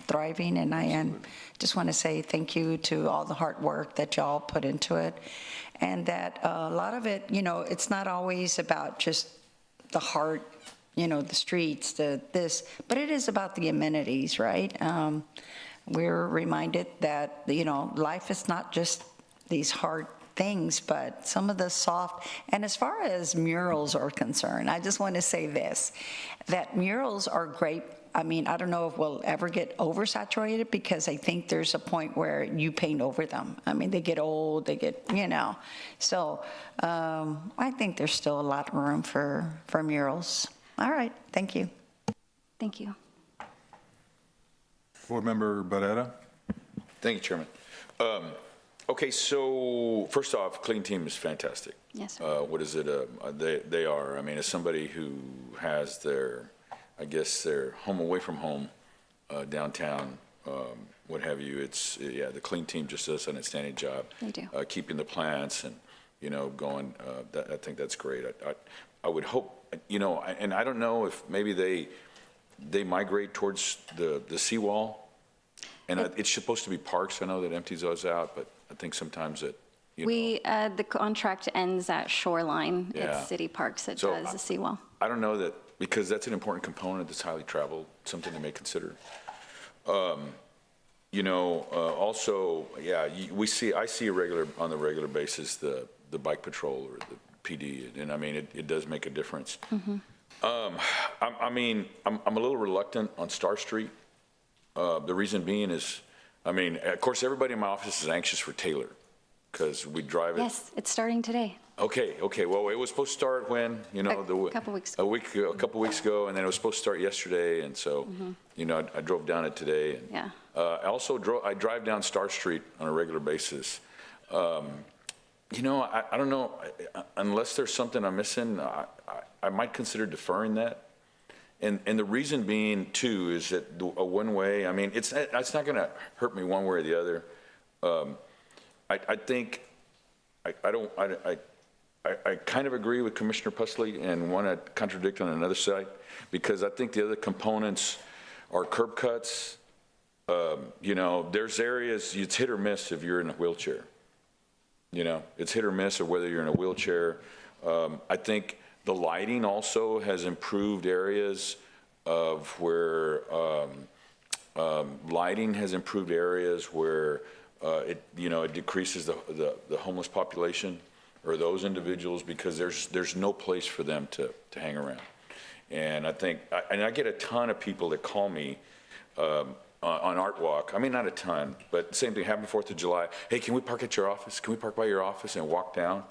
thriving, and I just want to say thank you to all the hard work that y'all put into it, and that a lot of it, it's not always about just the heart, the streets, but it is about the amenities, right? We're reminded that, life is not just these hard things, but some of the soft, and as far as murals are concerned, I just want to say this, that murals are great. I mean, I don't know if we'll ever get oversaturated, because I think there's a point where you paint over them. I mean, they get old, they get, So I think there's still a lot of room for murals. All right, thank you. Thank you. Board Member Barrera? Thank you, Chairman. Okay, so first off, Clean Team is fantastic. Yes, sir. What is it? They are. I mean, as somebody who has their home away from home downtown, what have you, the Clean Team just does an outstanding job. They do. Keeping the plants and, going, I think that's great. I would hope, and I don't know if maybe they migrate towards the seawall. And it's supposed to be parks. I know that empties those out, but I think sometimes it, the contract ends at Shoreline. Yeah. It's City Parks that So does the seawall. I don't know that, because that's an important component that's highly traveled, something to may consider. Also, I see on the regular basis the bike patrol or the PD, and I mean, it does make a difference. Mm-hmm. I'm a little reluctant on Star Street. The reason being is, of course, everybody in my office is anxious for Taylor, because we drive it. Yes, it's starting today. Okay. Well, it was supposed to start when, A couple weeks ago. A couple weeks ago, and then it was supposed to start yesterday, and so, I drove down it today. And, Yeah. I drive down Star Street on a regular basis. I don't know, unless there's something I'm missing, I might consider deferring that. And the reason being, too, is that a one-way, it's not going to hurt me one way or the other. I think, I kind of agree with Commissioner Pusley and want to contradict on another side, because I think the other components are curb cuts. There's areas, it's hit or miss if you're in a wheelchair. It's hit or miss of whether you're in a wheelchair. I think the lighting also has improved areas of where it decreases the homeless population or those individuals, because there's no place for them to hang around. And I think, I get a ton of people that call me on Art Walk. Not a ton, but same thing happened 4th of July. Hey, can we park at your office? Can we park by your office and walk down?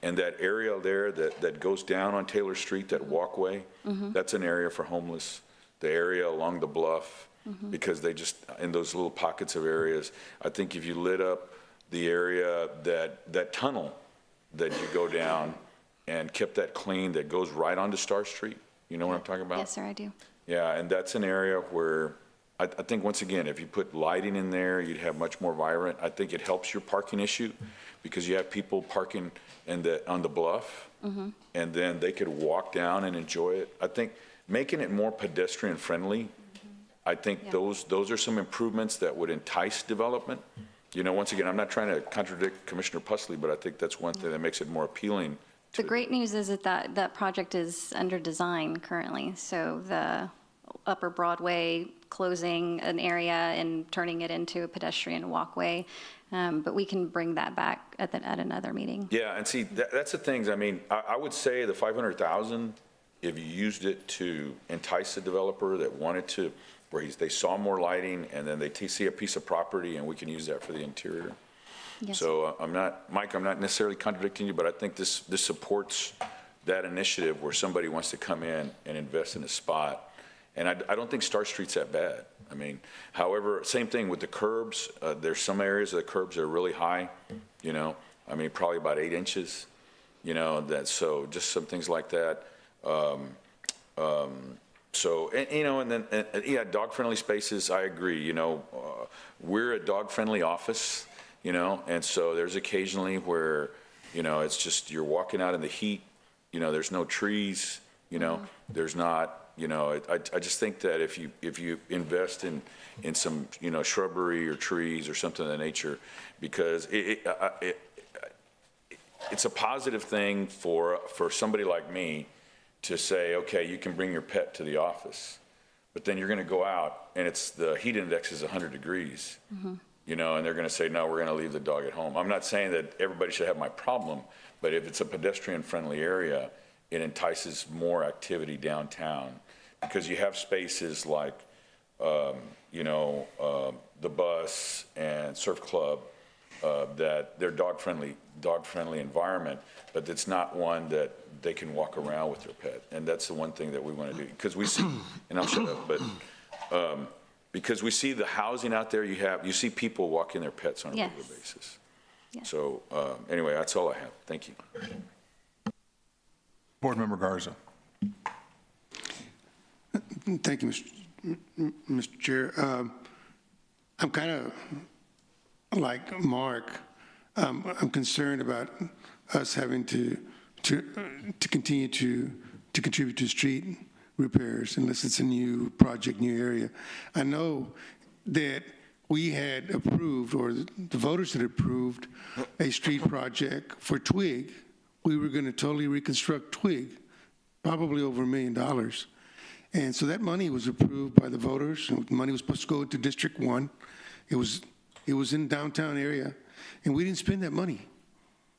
And that area there that goes down on Taylor Street, that walkway, that's an area for homeless. The area along the bluff, because they just, in those little pockets of areas, I think if you lit up the area, that tunnel that you go down and kept that clean, that goes right onto Star Street, you know what I'm talking about? Yes, sir, I do. Yeah, and that's an area where I think, once again, if you put lighting in there, you'd have much more vibrant. I think it helps your parking issue, because you have people parking on the bluff, and then they could walk down and enjoy it. I think making it more pedestrian friendly, I think those are some improvements that would entice development. Once again, I'm not trying to contradict Commissioner Pusley, but I think that's one thing that makes it more appealing. The great news is that project is under design currently. So the Upper Broadway, closing an area and turning it into a pedestrian walkway. But we can bring that back at another meeting. Yeah, and see, that's the things. I would say the $500,000, if you used it to entice a developer that wanted to, where they saw more lighting, and then they see a piece of property, and we can use that for the interior. Yes. So Mike, I'm not necessarily contradicting you, but I think this supports that initiative where somebody wants to come in and invest in a spot. And I don't think Star Street's that bad. However, same thing with the curbs. There's some areas of the curbs that are really high, probably about 8 inches, so just some things like that. Dog-friendly spaces, I agree. We're a dog-friendly office, you know, and so there's occasionally where, you know, it's just, you're walking out in the heat, you know, there's no trees, you know, there's not, you know, I just think that if you invest in some, you know, shrubbery or trees or something of that nature, because it's a positive thing for somebody like me to say, okay, you can bring your pet to the office, but then you're going to go out and the heat index is 100 degrees, you know, and they're going to say, no, we're going to leave the dog at home. I'm not saying that everybody should have my problem, but if it's a pedestrian-friendly area, it entices more activity downtown because you have spaces like, you know, the bus and surf club, that they're dog-friendly environment, but it's not one that they can walk around with their pet. And that's the one thing that we want to do. Because we see, and I'll shut up, but because we see the housing out there, you see people walking their pets on a regular basis. Yes. So anyway, that's all I have. Thank you. Board Member Garza. Thank you, Mr. Chair. I'm kind of like Mark. I'm concerned about us having to continue to contribute to street repairs unless it's a new project, new area. I know that we had approved, or the voters had approved, a street project for Twig. We were going to totally reconstruct Twig, probably over $1 million. And so that money was approved by the voters. And money was supposed to go into District 1. It was in downtown area, and we didn't spend that money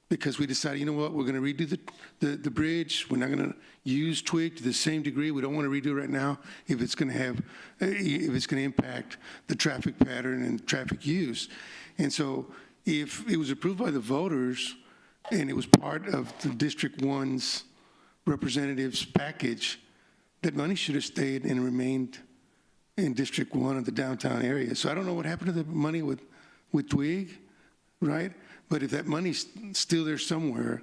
because we decided, you know what, we're going to redo the bridge. We're not going to use Twig to the same degree. We don't want to redo it right now if it's going to impact the traffic pattern and traffic use. And so if it was approved by the voters and it was part of the District 1's representatives package, that money should have stayed and remained in District 1 of the downtown area. So I don't know what happened to the money with Twig, right? But if that money's still there somewhere,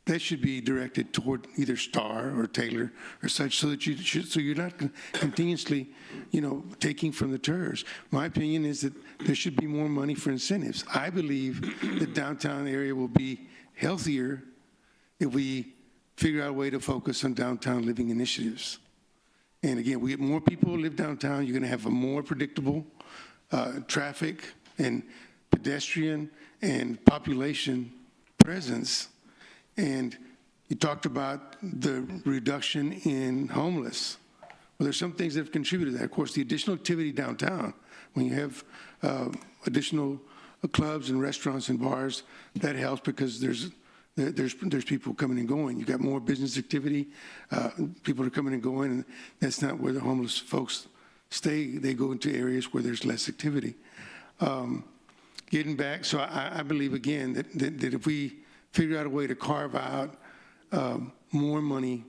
that should be directed toward either Star or Taylor or such, so that so you're not continuously, you know, taking from the TIRZ. My opinion is that there should be more money for incentives. I believe the downtown area will be healthier if we figure out a way to focus on downtown living initiatives. And again, we get more people who live downtown, you're going to have a more predictable traffic and pedestrian and population presence. And you talked about the reduction in homeless. Well, there's some things that have contributed to that. Of course, the additional activity downtown, when you have additional clubs and restaurants and bars, that helps because there's people coming and going. You got more business activity. People are coming and going, and that's not where the homeless folks stay. They go into areas where there's less activity. Getting back, so I believe again that if we figure out a way to carve out more money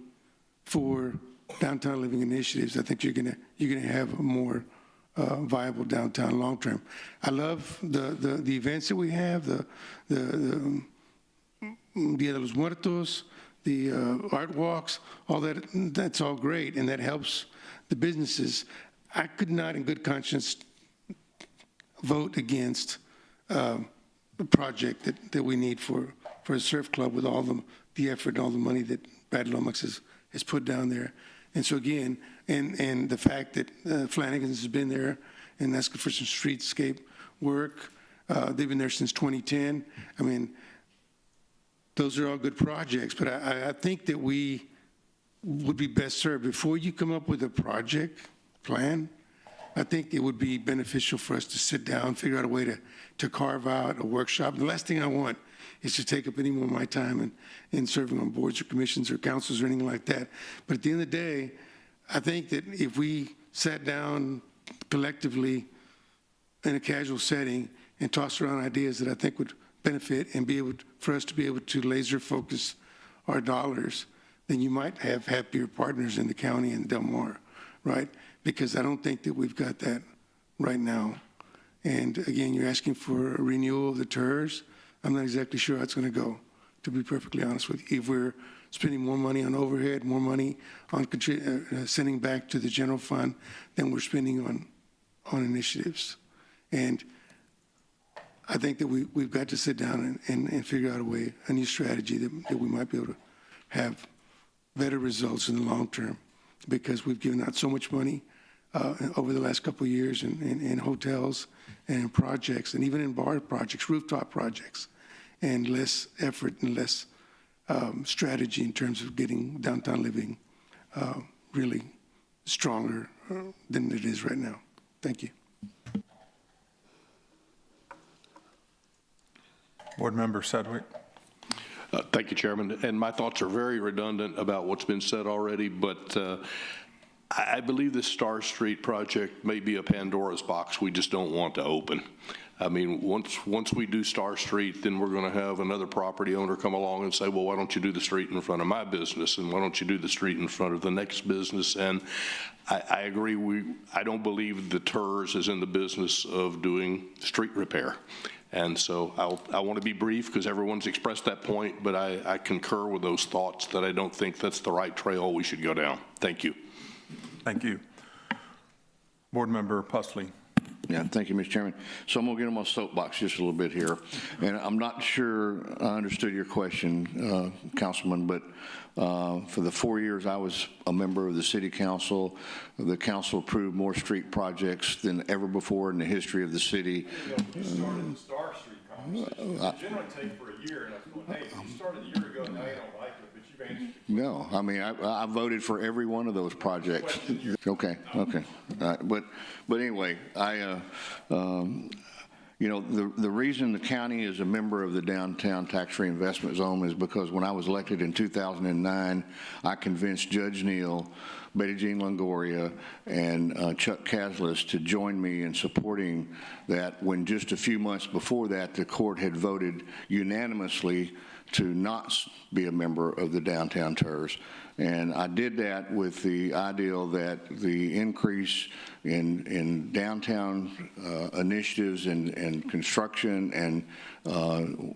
for downtown living initiatives, I think you're gonna have a more viable downtown long term. I love the events that we have, the Dia de los Muertos, the art walks, all that. That's all great, and that helps the businesses. I could not, in good conscience, vote against a project that we need for a surf club with all the effort and all the money that Brad Lomax has put down there. And so again, and the fact that Flanagan's has been there and asking for some streetscape work. They've been there since 2010. I mean, those are all good projects, but I think that we would be best served before you come up with a project plan. I think it would be beneficial for us to sit down, figure out a way to carve out a workshop. The last thing I want is to take up any more of my time in serving on boards or commissions or councils or anything like that. But at the end of the day, I think that if we sat down collectively in a casual setting and tossed around ideas that I think would benefit and be able for us to be able to laser focus our dollars, then you might have happier partners in the county and Del Mar, right? Because I don't think that we've got that right now. And again, you're asking for a renewal of the TIRZ. I'm not exactly sure how it's going to go, to be perfectly honest with you. If we're spending more money on overhead, more money on sending back to the general fund than we're spending on initiatives. And I think that we've got to sit down and figure out a new strategy that we might be able to have better results in the long term, because we've given out so much money over the last couple of years in hotels and in projects, and even in bar projects, rooftop projects, and less effort and less strategy in terms of getting downtown living really stronger than it is right now. Thank you. Board Member Sedgwick. Thank you, Chairman. And my thoughts are very redundant about what's been said already, but I believe this Star Street project may be a Pandora's box we just don't want to open. I mean, once we do Star Street, then we're going to have another property owner come along and say, well, why don't you do the street in front of my business? And why don't you do the street in front of the next business? And I agree, I don't believe the TIRZ is in the business of doing street repair. And so I want to be brief because everyone's expressed that point, but I concur with those thoughts that I don't think that's the right trail we should go down. Thank you. Thank you. Board Member Pusley. Yeah, thank you, Mr. Chairman. So I'm going to get on my soapbox just a little bit here. And I'm not sure I understood your question, Councilman, but for the 4 years I was a member of the City Council, the council approved more street projects than ever before in the history of the city. You started the Star Street conversation. It generally takes for a year, and I was going, hey, you started a year ago, now you don't like it, but you've answered. No, I mean, I voted for every one of those projects. Okay. But anyway, you know, the reason the county is a member of the Downtown Tax Reinvestment Zone is because when I was elected in 2009, I convinced Judge Neal, Betty Jean Longoria, and Chuck Caslis to join me in supporting that, when just a few months before that, the court had voted unanimously to not be a member of the downtown TIRZ. And I did that with the ideal that the increase in downtown initiatives and construction and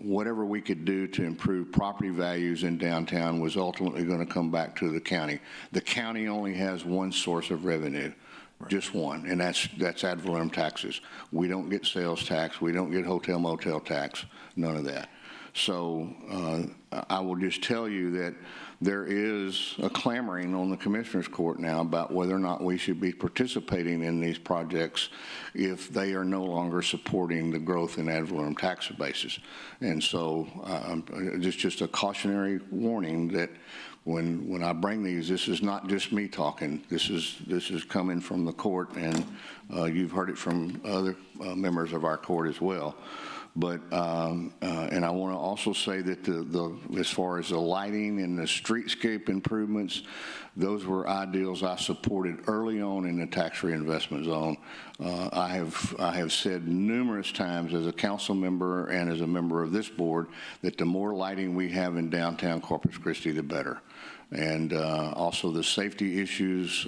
whatever we could do to improve property values in downtown was ultimately going to come back to the county. The county only has one source of revenue. Just one, and that's ad valorem taxes. We don't get sales tax. We don't get hotel motel tax. None of that. So I will just tell you that there is a clamoring on the Commissioners Court now about whether or not we should be participating in these projects if they are no longer supporting the growth in ad valorem tax bases. And so just a cautionary warning that when I bring these, this is not just me talking. This is coming from the court, and you've heard it from other members of our court as well. But and I want to also say that as far as the lighting and the streetscape improvements, those were ideals I supported early on in the tax reinvestment zone. I have said numerous times as a council member and as a member of this board that the more lighting we have in downtown Corpus Christi, the better. And also the safety issues.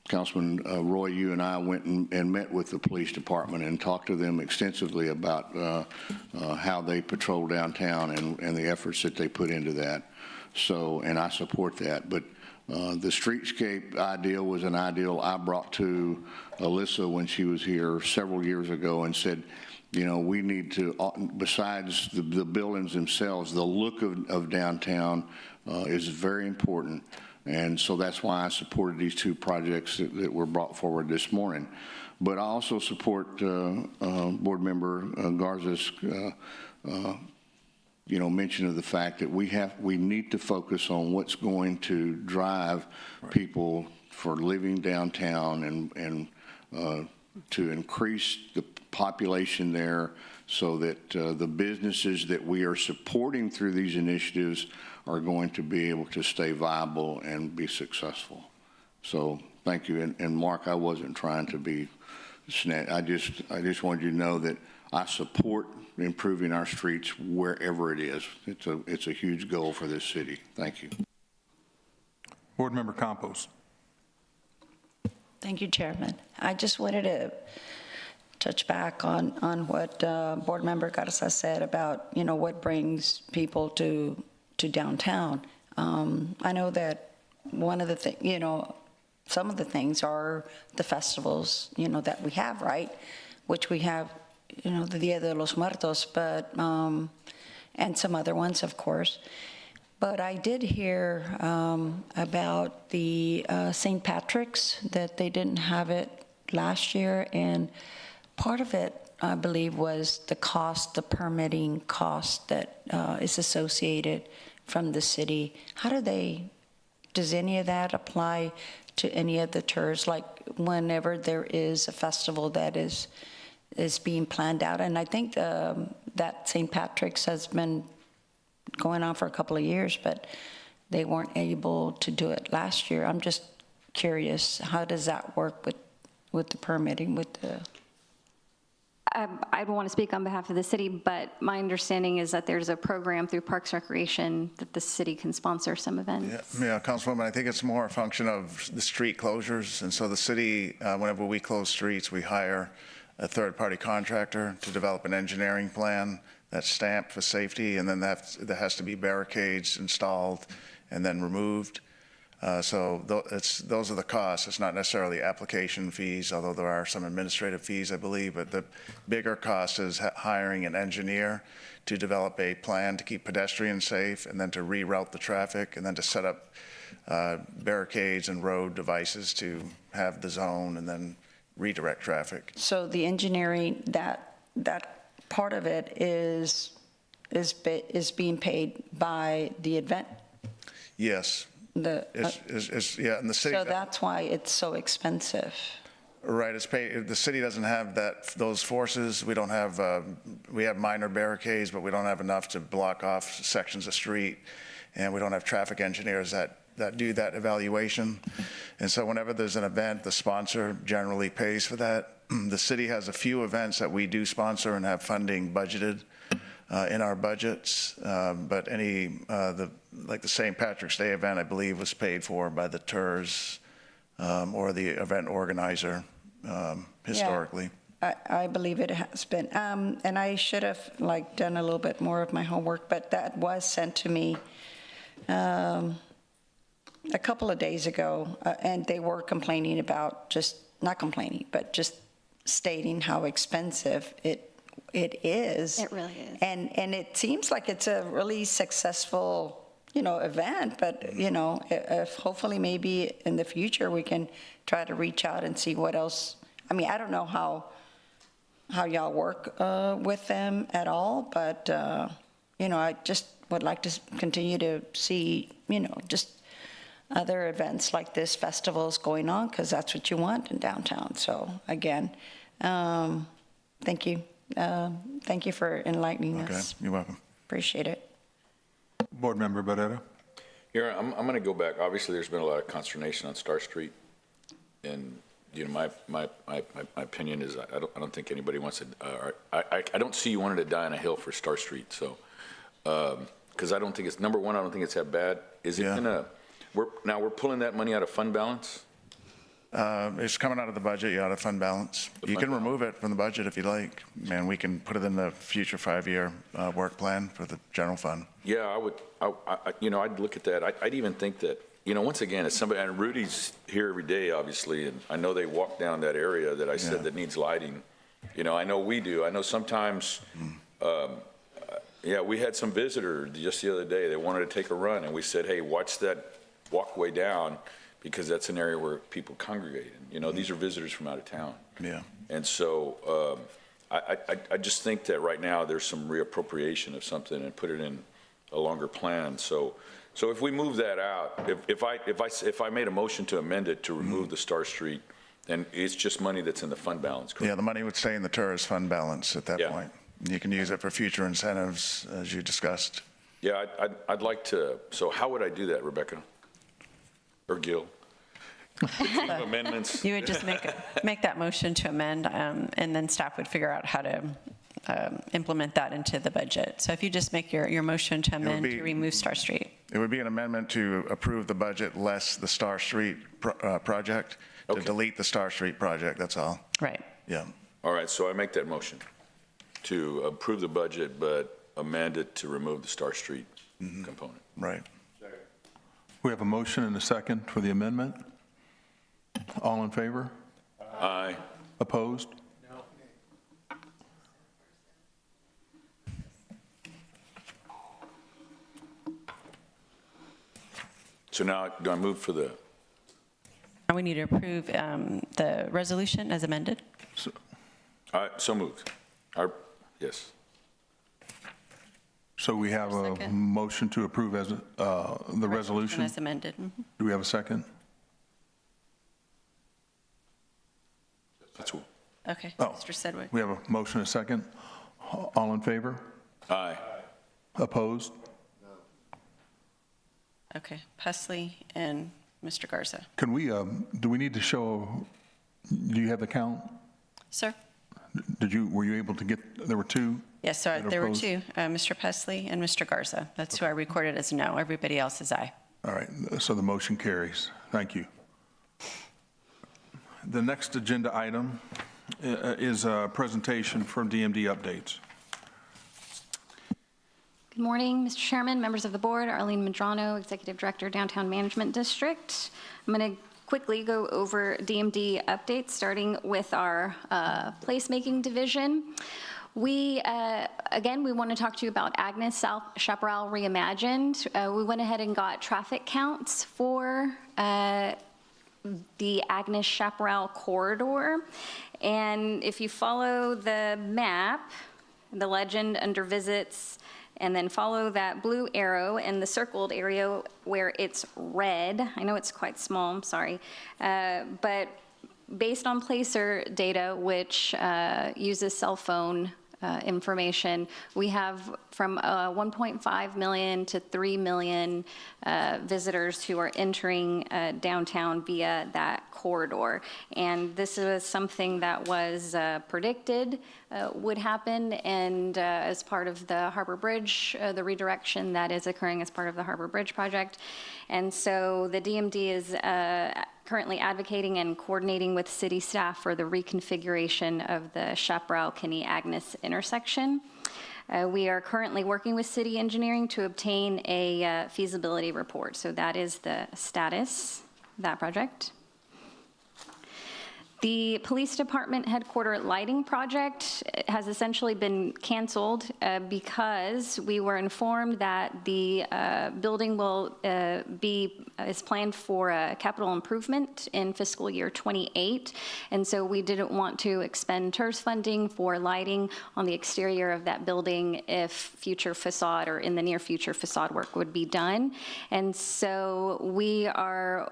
Councilman Roy, you and I went and met with the police department and talked to them extensively about how they patrol downtown and the efforts that they put into that. So, and I support that. But the streetscape ideal was an ideal I brought to Alyssa when she was here several years ago and said, you know, we need to, besides the buildings themselves, the look of downtown is very important. And so that's why I supported these two projects that were brought forward this morning. But I also support Board Member Garza's mention of the fact that we need to focus on what's going to drive people for living downtown and to increase the population there so that the businesses that we are supporting through these initiatives are going to be able to stay viable and be successful. So thank you. And Mark, I wasn't trying to be snap. I just wanted you to know that I support improving our streets wherever it is. It's a huge goal for this city. Thank you. Board Member Campos. Thank you, Chairman. I just wanted to touch back on what Board Member Garza said about, you know, what brings people to downtown. I know that one of the things, you know, some of the things are the festivals, you know, that we have, right? Which we have the Dia de los Muertos, but, and some other ones, of course. But I did hear about the St. Patrick's, that they didn't have it last year, and part of it, I believe, was the cost, the permitting cost that is associated from the city. Does any of that apply to any of the TIRZ, like whenever there is a festival that is being planned out? And I think that St. Patrick's has been going on for a couple of years, but they weren't able to do it last year. I'm just curious, how does that work with the permitting, with the... I don't want to speak on behalf of the city, but my understanding is that there's a program through Parks Recreation that the city can sponsor some events. Yeah, Councilwoman, I think it's more a function of the street closures. And so the city, whenever we close streets, we hire a third-party contractor to develop an engineering plan that's stamped for safety, and then there has to be barricades installed and then removed. So those are the costs. It's not necessarily application fees, although there are some administrative fees, I believe. But the bigger cost is hiring an engineer to develop a plan to keep pedestrians safe, and then to reroute the traffic, and then to set up barricades and road devices to have the zone and then redirect traffic. So the engineering, that part of it is being paid by the event? Yes. Yeah, and the city. So that's why it's so expensive. Right, it's paid. The city doesn't have those forces. We don't have. We have minor barricades, but we don't have enough to block off sections of street, and we don't have traffic engineers that do that evaluation. And so whenever there's an event, the sponsor generally pays for that. The city has a few events that we do sponsor and have funding budgeted in our budgets, but like the St. Patrick's Day event, I believe, was paid for by the TIRZ or the event organizer historically. Yeah, I believe it has been. And I should have done a little bit more of my homework, but that was sent to me a couple of days ago, and they were complaining about not complaining, but just stating how expensive it is. It really is. And it seems like it's a really successful, event, but, if hopefully maybe in the future we can try to reach out and see what else. I mean, I don't know how y'all work with them at all, but, I just would like to continue to see, just other events like this, festivals going on, because that's what you want in downtown. So again, thank you. Thank you for enlightening us. Okay, you're welcome. Appreciate it. Board Member Barrera. Here, I'm going to go back. Obviously, there's been a lot of consternation on Star Street, and my opinion is I don't think anybody wants to. I don't see you wanting to die on a hill for Star Street. So, because I don't think it's number one. I don't think it's that bad. Is it gonna? We're pulling that money out of fund balance. It's coming out of the budget, out of fund balance. You can remove it from the budget if you like. Man, we can put it in the future 5-year work plan for the general fund. Yeah, I would. I'd look at that. I'd even think that. Once again, it's somebody. And Rudy's here every day, obviously, and I know they walk down that area that I said that needs lighting. I know we do. I know sometimes. We had some visitor just the other day. They wanted to take a run, and we said, "Hey, watch that walkway down." Because that's an area where people congregate. And, these are visitors from out of town. Yeah. And so I just think that right now there's some reappropriation of something and put it in a longer plan. So if we move that out, if I made a motion to amend it to remove the Star Street, then it's just money that's in the fund balance, correct? Yeah, the money would stay in the TIRZ fund balance at that point. You can use it for future incentives, as you discussed. Yeah, I'd like to. So how would I do that, Rebecca? Or Gil? Amendments? You would just make that motion to amend, and then staff would figure out how to implement that into the budget. So if you just make your motion to amend to remove Star Street. It would be an amendment to approve the budget less the Star Street project, to delete the Star Street project, that's all. Right. Yeah. All right, so I make that motion to approve the budget, but amend it to remove the Star Street component. Right. We have a motion and a second for the amendment. All in favor? Aye. Opposed? So now, do I move for the, And we need to approve the resolution as amended. so moved. Yes. So we have a Second. motion to approve as the resolution. As amended. Mhm. Do we have a second? That's what. Okay, Oh. Mr. Sedgwick. We have a motion and a second. All in favor? Aye. Opposed? Okay, Pusley and Mr. Garza. Can we, do we need to show, do you have the count? Sir? Were you able to get, there were two? Yes, sir, that there were opposed? two, Mr. Pusley and Mr. Garza. That's who I recorded as no. Everybody else is aye. All right, so the motion carries. Thank you. The next agenda item is a presentation from DMD updates. Good morning, Mr. Chairman, members of the board, Arlene Medrano, Executive Director, Downtown Management District. I'm going to quickly go over DMD updates, starting with our placemaking division. We, again, we want to talk to you about Agnes South Chaparral Reimagined. We went ahead and got traffic counts for the Agnes Chaparral corridor. And if you follow the map, the legend under visits, and then follow that blue arrow and the circled area where it's red. I know it's quite small, I'm sorry. But based on placer data, which uses cell phone information, we have from 1.5 million to 3 million visitors who are entering downtown via that corridor. And this was something that was predicted would happen, and as part of the Harbor Bridge, the redirection that is occurring as part of the Harbor Bridge project. And so the DMD is currently advocating and coordinating with city staff for the reconfiguration of the Chaparral-Kinney-Agnes intersection. We are currently working with city engineering to obtain a feasibility report. So that is the status of that project. The police department headquarter lighting project has essentially been canceled because we were informed that the building will is planned for a capital improvement in fiscal year 28. And so we didn't want to expend TIRZ funding for lighting on the exterior of that building if future facade or in the near future facade work would be done. And so we are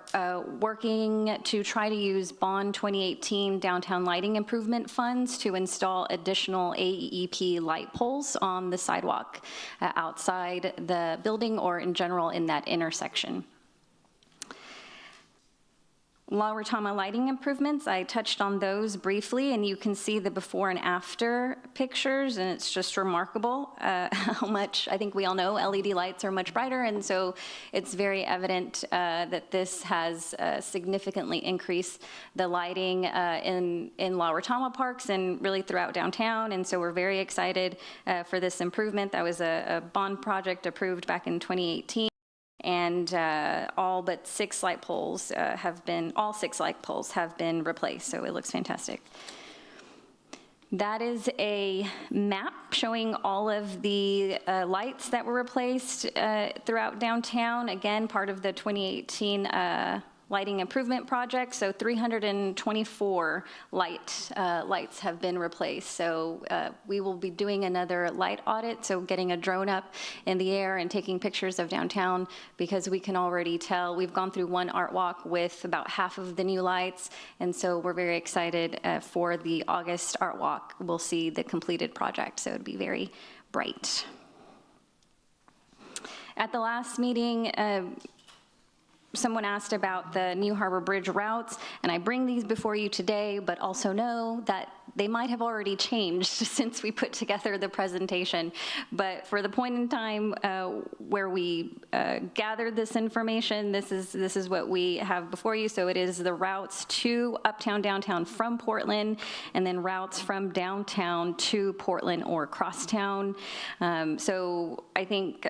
working to try to use Bond 2018 downtown lighting improvement funds to install additional AEP light poles on the sidewalk outside the building or in general in that intersection. La Retama lighting improvements, I touched on those briefly, and you can see the before and after pictures, and it's just remarkable how much, I think we all know, LED lights are much brighter, and so it's very evident that this has significantly increased the lighting in La Retama parks and really throughout downtown, and so we're very excited for this improvement. That was a bond project approved back in 2018. And all 6 light poles have been replaced, so it looks fantastic. That is a map showing all of the lights that were replaced throughout downtown. Again, part of the 2018 lighting improvement project. So 324 lights have been replaced. So we will be doing another light audit. So getting a drone up in the air and taking pictures of downtown, because we can already tell. We've gone through one art walk with about half of the new lights. And so we're very excited for the August art walk. We'll see the completed project. So it'd be very bright. At the last meeting, someone asked about the new Harbor Bridge routes, and I bring these before you today, but also know that they might have already changed since we put together the presentation. But for the point in time where we gathered this information, this is what we have before you. So it is the routes to uptown, downtown from Portland, and then routes from downtown to Portland or crosstown. So I think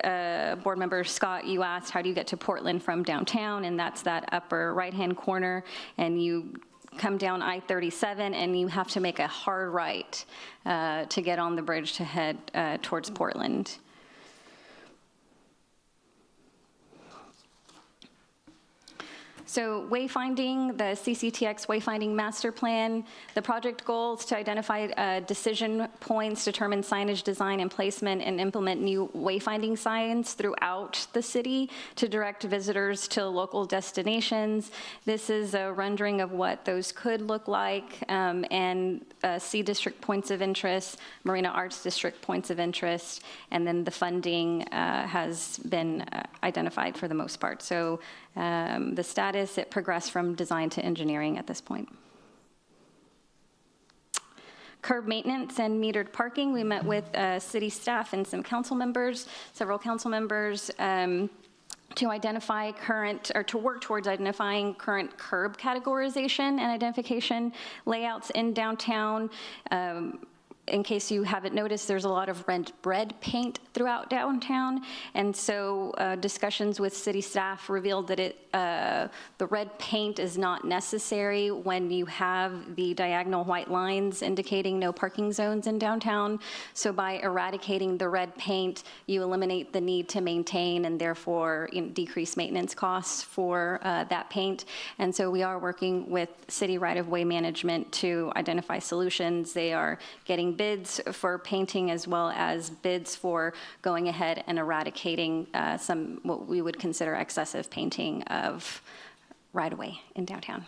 board member Scott, you asked, how do you get to Portland from downtown? And that's that upper right-hand corner, and you come down I-37, and you have to make a hard right to get on the bridge to head towards Portland. So wayfinding, the CCTX wayfinding master plan, the project goals to identify decision points, determine signage design and placement, and implement new wayfinding signs throughout the city to direct visitors to local destinations. This is a rendering of what those could look like, and C District points of interest, Marina Arts District points of interest, and then the funding has been identified for the most part. So the status, it progressed from design to engineering at this point. Curb maintenance and metered parking, we met with city staff and some council members, several council members, to identify current, or to work towards identifying current curb categorization and identification layouts in downtown. In case you haven't noticed, there's a lot of red paint throughout downtown, and so discussions with city staff revealed that the red paint is not necessary when you have the diagonal white lines indicating no parking zones in downtown. So by eradicating the red paint, you eliminate the need to maintain and therefore decrease maintenance costs for that paint. And so we are working with city right-of-way management to identify solutions. They are getting bids for painting as well as bids for going ahead and eradicating some what we would consider excessive painting of right-of-way in downtown.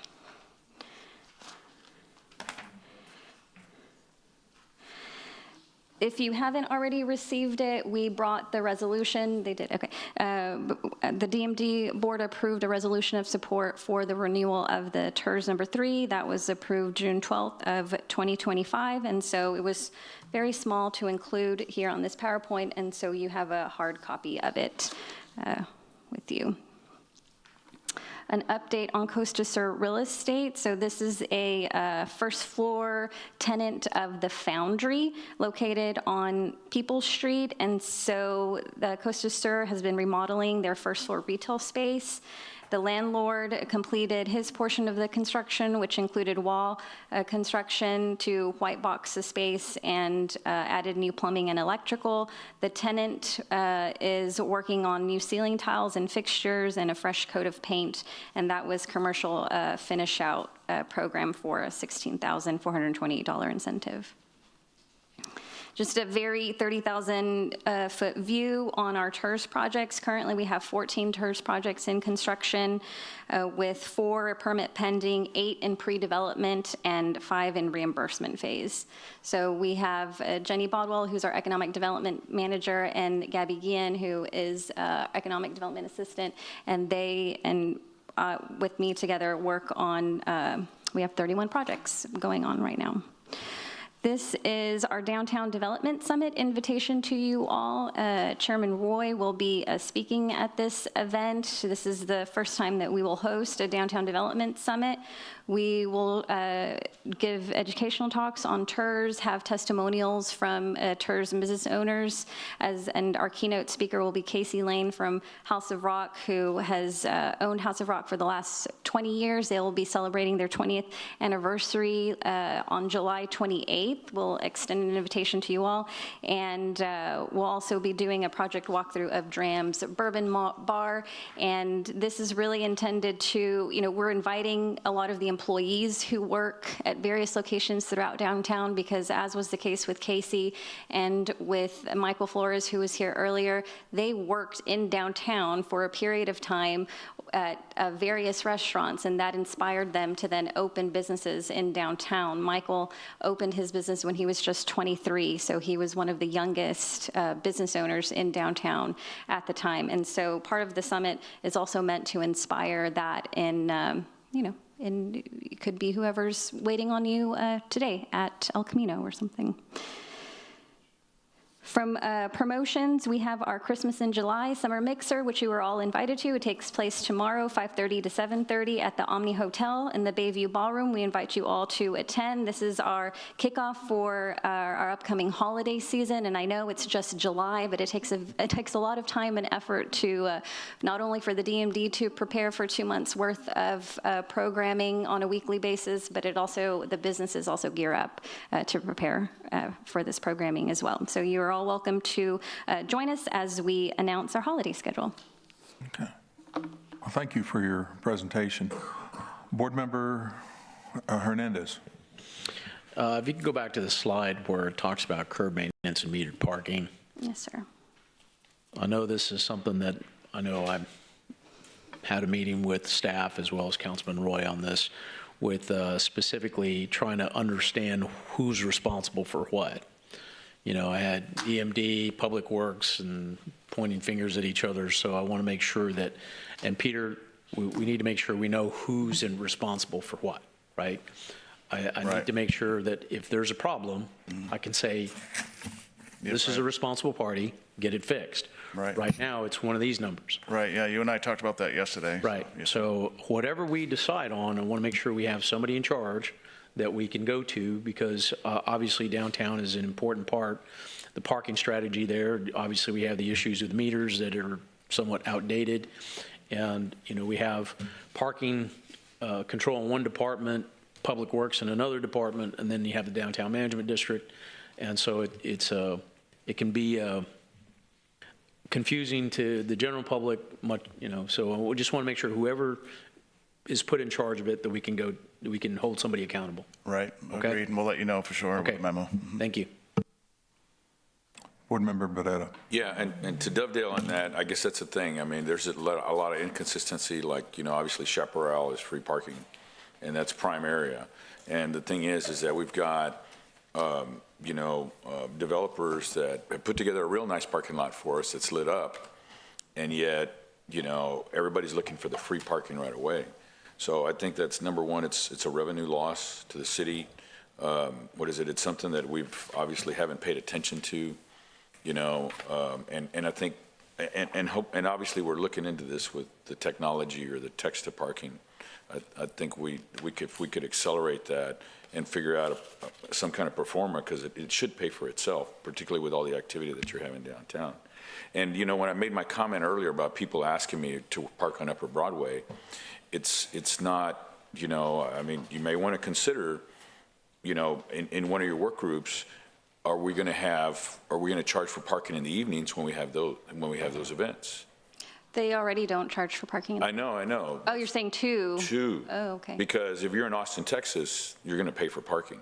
If you haven't already received it, we brought the resolution. They did, okay. The DMD board approved a resolution of support for the renewal of the TIRZ number 3. That was approved June 12th of 2025. And so it was very small to include here on this PowerPoint. And so you have a hard copy of it with you. An update on Costa Sur real estate. So this is a first floor tenant of the Foundry located on Peoples Street. And so the Costa Sur has been remodeling their first floor retail space. The landlord completed his portion of the construction, which included wall construction to white box the space and added new plumbing and electrical. The tenant is working on new ceiling tiles and fixtures and a fresh coat of paint, and that was commercial finish out program for a $16,428 incentive. Just a very 30,000 foot view on our TIRZ projects. Currently, we have 14 TIRZ projects in construction with 4 permit pending, 8 in pre-development, and 5 in reimbursement phase. So we have Jenny Bodwell, who's our Economic Development Manager, and Gabby Guillen, who is Economic Development Assistant, and they and with me together work on, we have 31 projects going on right now. This is our Downtown Development Summit invitation to you all. Chairman Roy will be speaking at this event. This is the first time that we will host a Downtown Development Summit. We will give educational talks on TIRZ, have testimonials from TIRZ and business owners, and our keynote speaker will be Casey Lane from House of Rock, who has owned House of Rock for the last 20 years. They will be celebrating their 20th anniversary on July 28th. We'll extend an invitation to you all, and we'll also be doing a project walkthrough of Dram's Bourbon Bar, and this is really intended to, we're inviting a lot of the employees who work at various locations throughout downtown, because as was the case with Casey and with Michael Flores, who was here earlier, they worked in downtown for a period of time at various restaurants, and that inspired them to then open businesses in downtown. Michael opened his business when he was just 23, so he was one of the youngest business owners in downtown at the time. And so part of the summit is also meant to inspire that in, and it could be whoever's waiting on you today at El Camino or something. From promotions, we have our Christmas in July Summer Mixer, which you are all invited to. It takes place tomorrow, 5:30 to 7:30 at the Omni Hotel in the Bayview Ballroom. We invite you all to attend. This is our kickoff for our upcoming holiday season, and I know it's just July, but it takes a lot of time and effort to not only for the DMD to prepare for 2 months worth of programming on a weekly basis, but the businesses also gear up to prepare for this programming as well. So you are all welcome to join us as we announce our holiday schedule. Okay. Well, thank you for your presentation. Board Member Hernandez. If you can go back to the slide where it talks about curb maintenance and metered parking. Yes, sir. I know this is something that I've had a meeting with staff as well as Councilman Roy on this, with specifically trying to understand who's responsible for what. I had EMD, Public Works, and pointing fingers at each other, so I want to make sure that, and Peter, we need to make sure we know who's responsible for what, right? I need to make sure that if there's a problem, I can say, this is a responsible party, get it fixed. Right. Right now, it's one of these numbers. Right, yeah, you and I talked about that yesterday. Right. So whatever we decide on, I want to make sure we have somebody in charge that we can go to, because obviously downtown is an important part. The parking strategy there, obviously we have the issues with meters that are somewhat outdated. And, we have parking control in one department, Public Works in another department, and then you have the downtown management district. And so it can be confusing to the general public, so we just want to make sure whoever is put in charge of it, that we can hold somebody accountable. Right, Okay. agreed, and we'll let you know for sure with Okay. a memo. Thank you. Board Member Barrera. Yeah, and to dovetail on that, I guess that's the thing. I mean, there's a lot of inconsistency, like, obviously Chaparral is free parking, and that's prime area. And the thing is that we've got, developers that have put together a real nice parking lot for us that's lit up, and yet, everybody's looking for the free parking right away. So I think that's number one. It's a revenue loss to the city. What is it? It's something that we've obviously haven't paid attention to, and I think, and obviously we're looking into this with the technology or the text to parking. I think if we could accelerate that and figure out some kind of performer, because it should pay for itself, particularly with all the activity that you're having downtown. And, when I made my comment earlier about people asking me to park on Upper Broadway, it's not, I mean, you may want to consider, in one of your work groups, are we going to charge for parking in the evenings when we have those events? They already don't charge for parking. I know. Oh, you're saying two? Two. Oh, okay. Because if you're in Austin, Texas, you're going to pay for parking,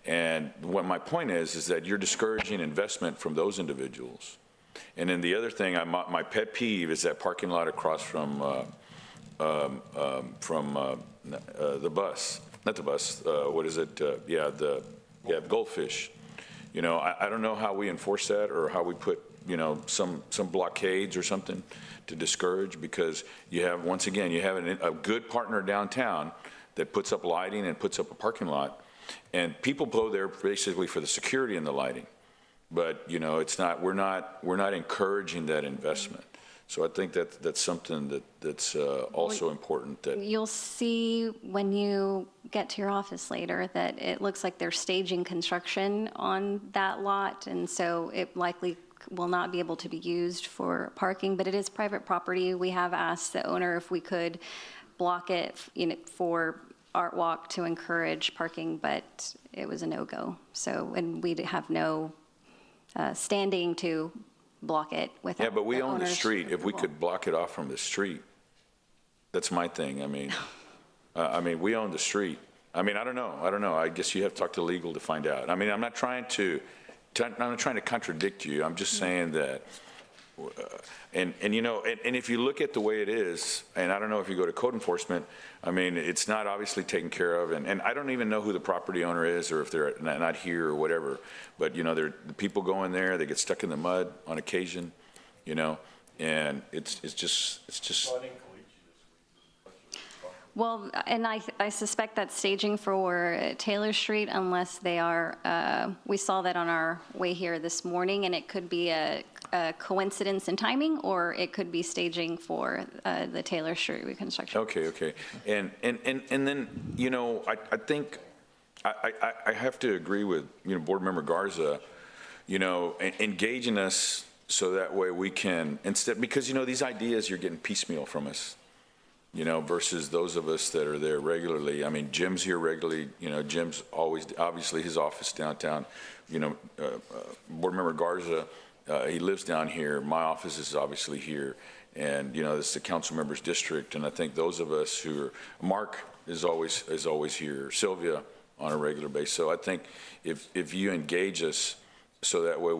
And what my point is that you're discouraging investment from those individuals. And then the other thing, my pet peeve is that parking lot across from the bus, not the bus, what is it? Goldfish. I don't know how we enforce that, or how we put, some blockades or something to discourage, because you have a good partner downtown that puts up lighting and puts up a parking lot, and people go there basically for the security and the lighting. But, we're not encouraging that investment. So I think that's something that's also important. That you'll see when you get to your office later that it looks like they're staging construction on that lot, and so it likely will not be able to be used for parking, but it is private property. We have asked the owner if we could block it, for Art Walk to encourage parking, but it was a no-go. So, and we have no standing to block it without. Yeah, but we own the owner's street. If we approval. could block it off from the street, that's my thing. I mean, we own the street. I mean, I don't know. I guess you have to talk to legal to find out. I mean, I'm not trying to contradict you. I'm just saying that, and if you look at the way it is, and I don't know if you go to code enforcement, I mean, it's not obviously taken care of, and I don't even know who the property owner is, or if they're not here or whatever, but, the people go in there, they get stuck in the mud on occasion, and it's just. Well, and I suspect that's staging for Taylor Street, unless they are, we saw that on our way here this morning, and it could be a coincidence in timing, or it could be staging for the Taylor Street reconstruction. Okay. And then, I think I have to agree with, Board Member Garza, engaging us so that way we can, instead, because, these ideas you're getting piecemeal from us. Versus those of us that are there regularly. I mean, Jim's here regularly, Jim's always, obviously his office downtown, Board Member Garza, he lives down here. My office is obviously here. And, you know, this is a council member's district, and I think those of us who are, Mark is always here, Sylvia on a regular basis. So I think if you engage us, so that way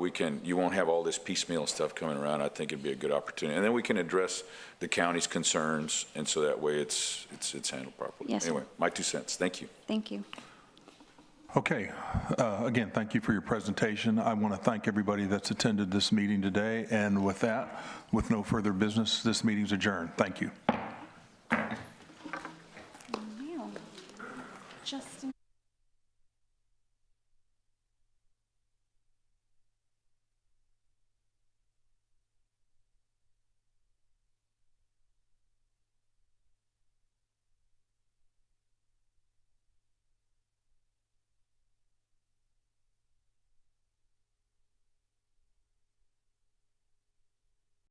you won't have all this piecemeal stuff coming around, I think it'd be a good opportunity. And then we can address the county's concerns, and so that way it's handled properly. Yes, sir. Anyway, my 2 cents. Thank you. Thank you. Okay. Again, thank you for your presentation. I want to thank everybody that's attended this meeting today. And with that, with no further business, this meeting's adjourned. Thank you. Justin.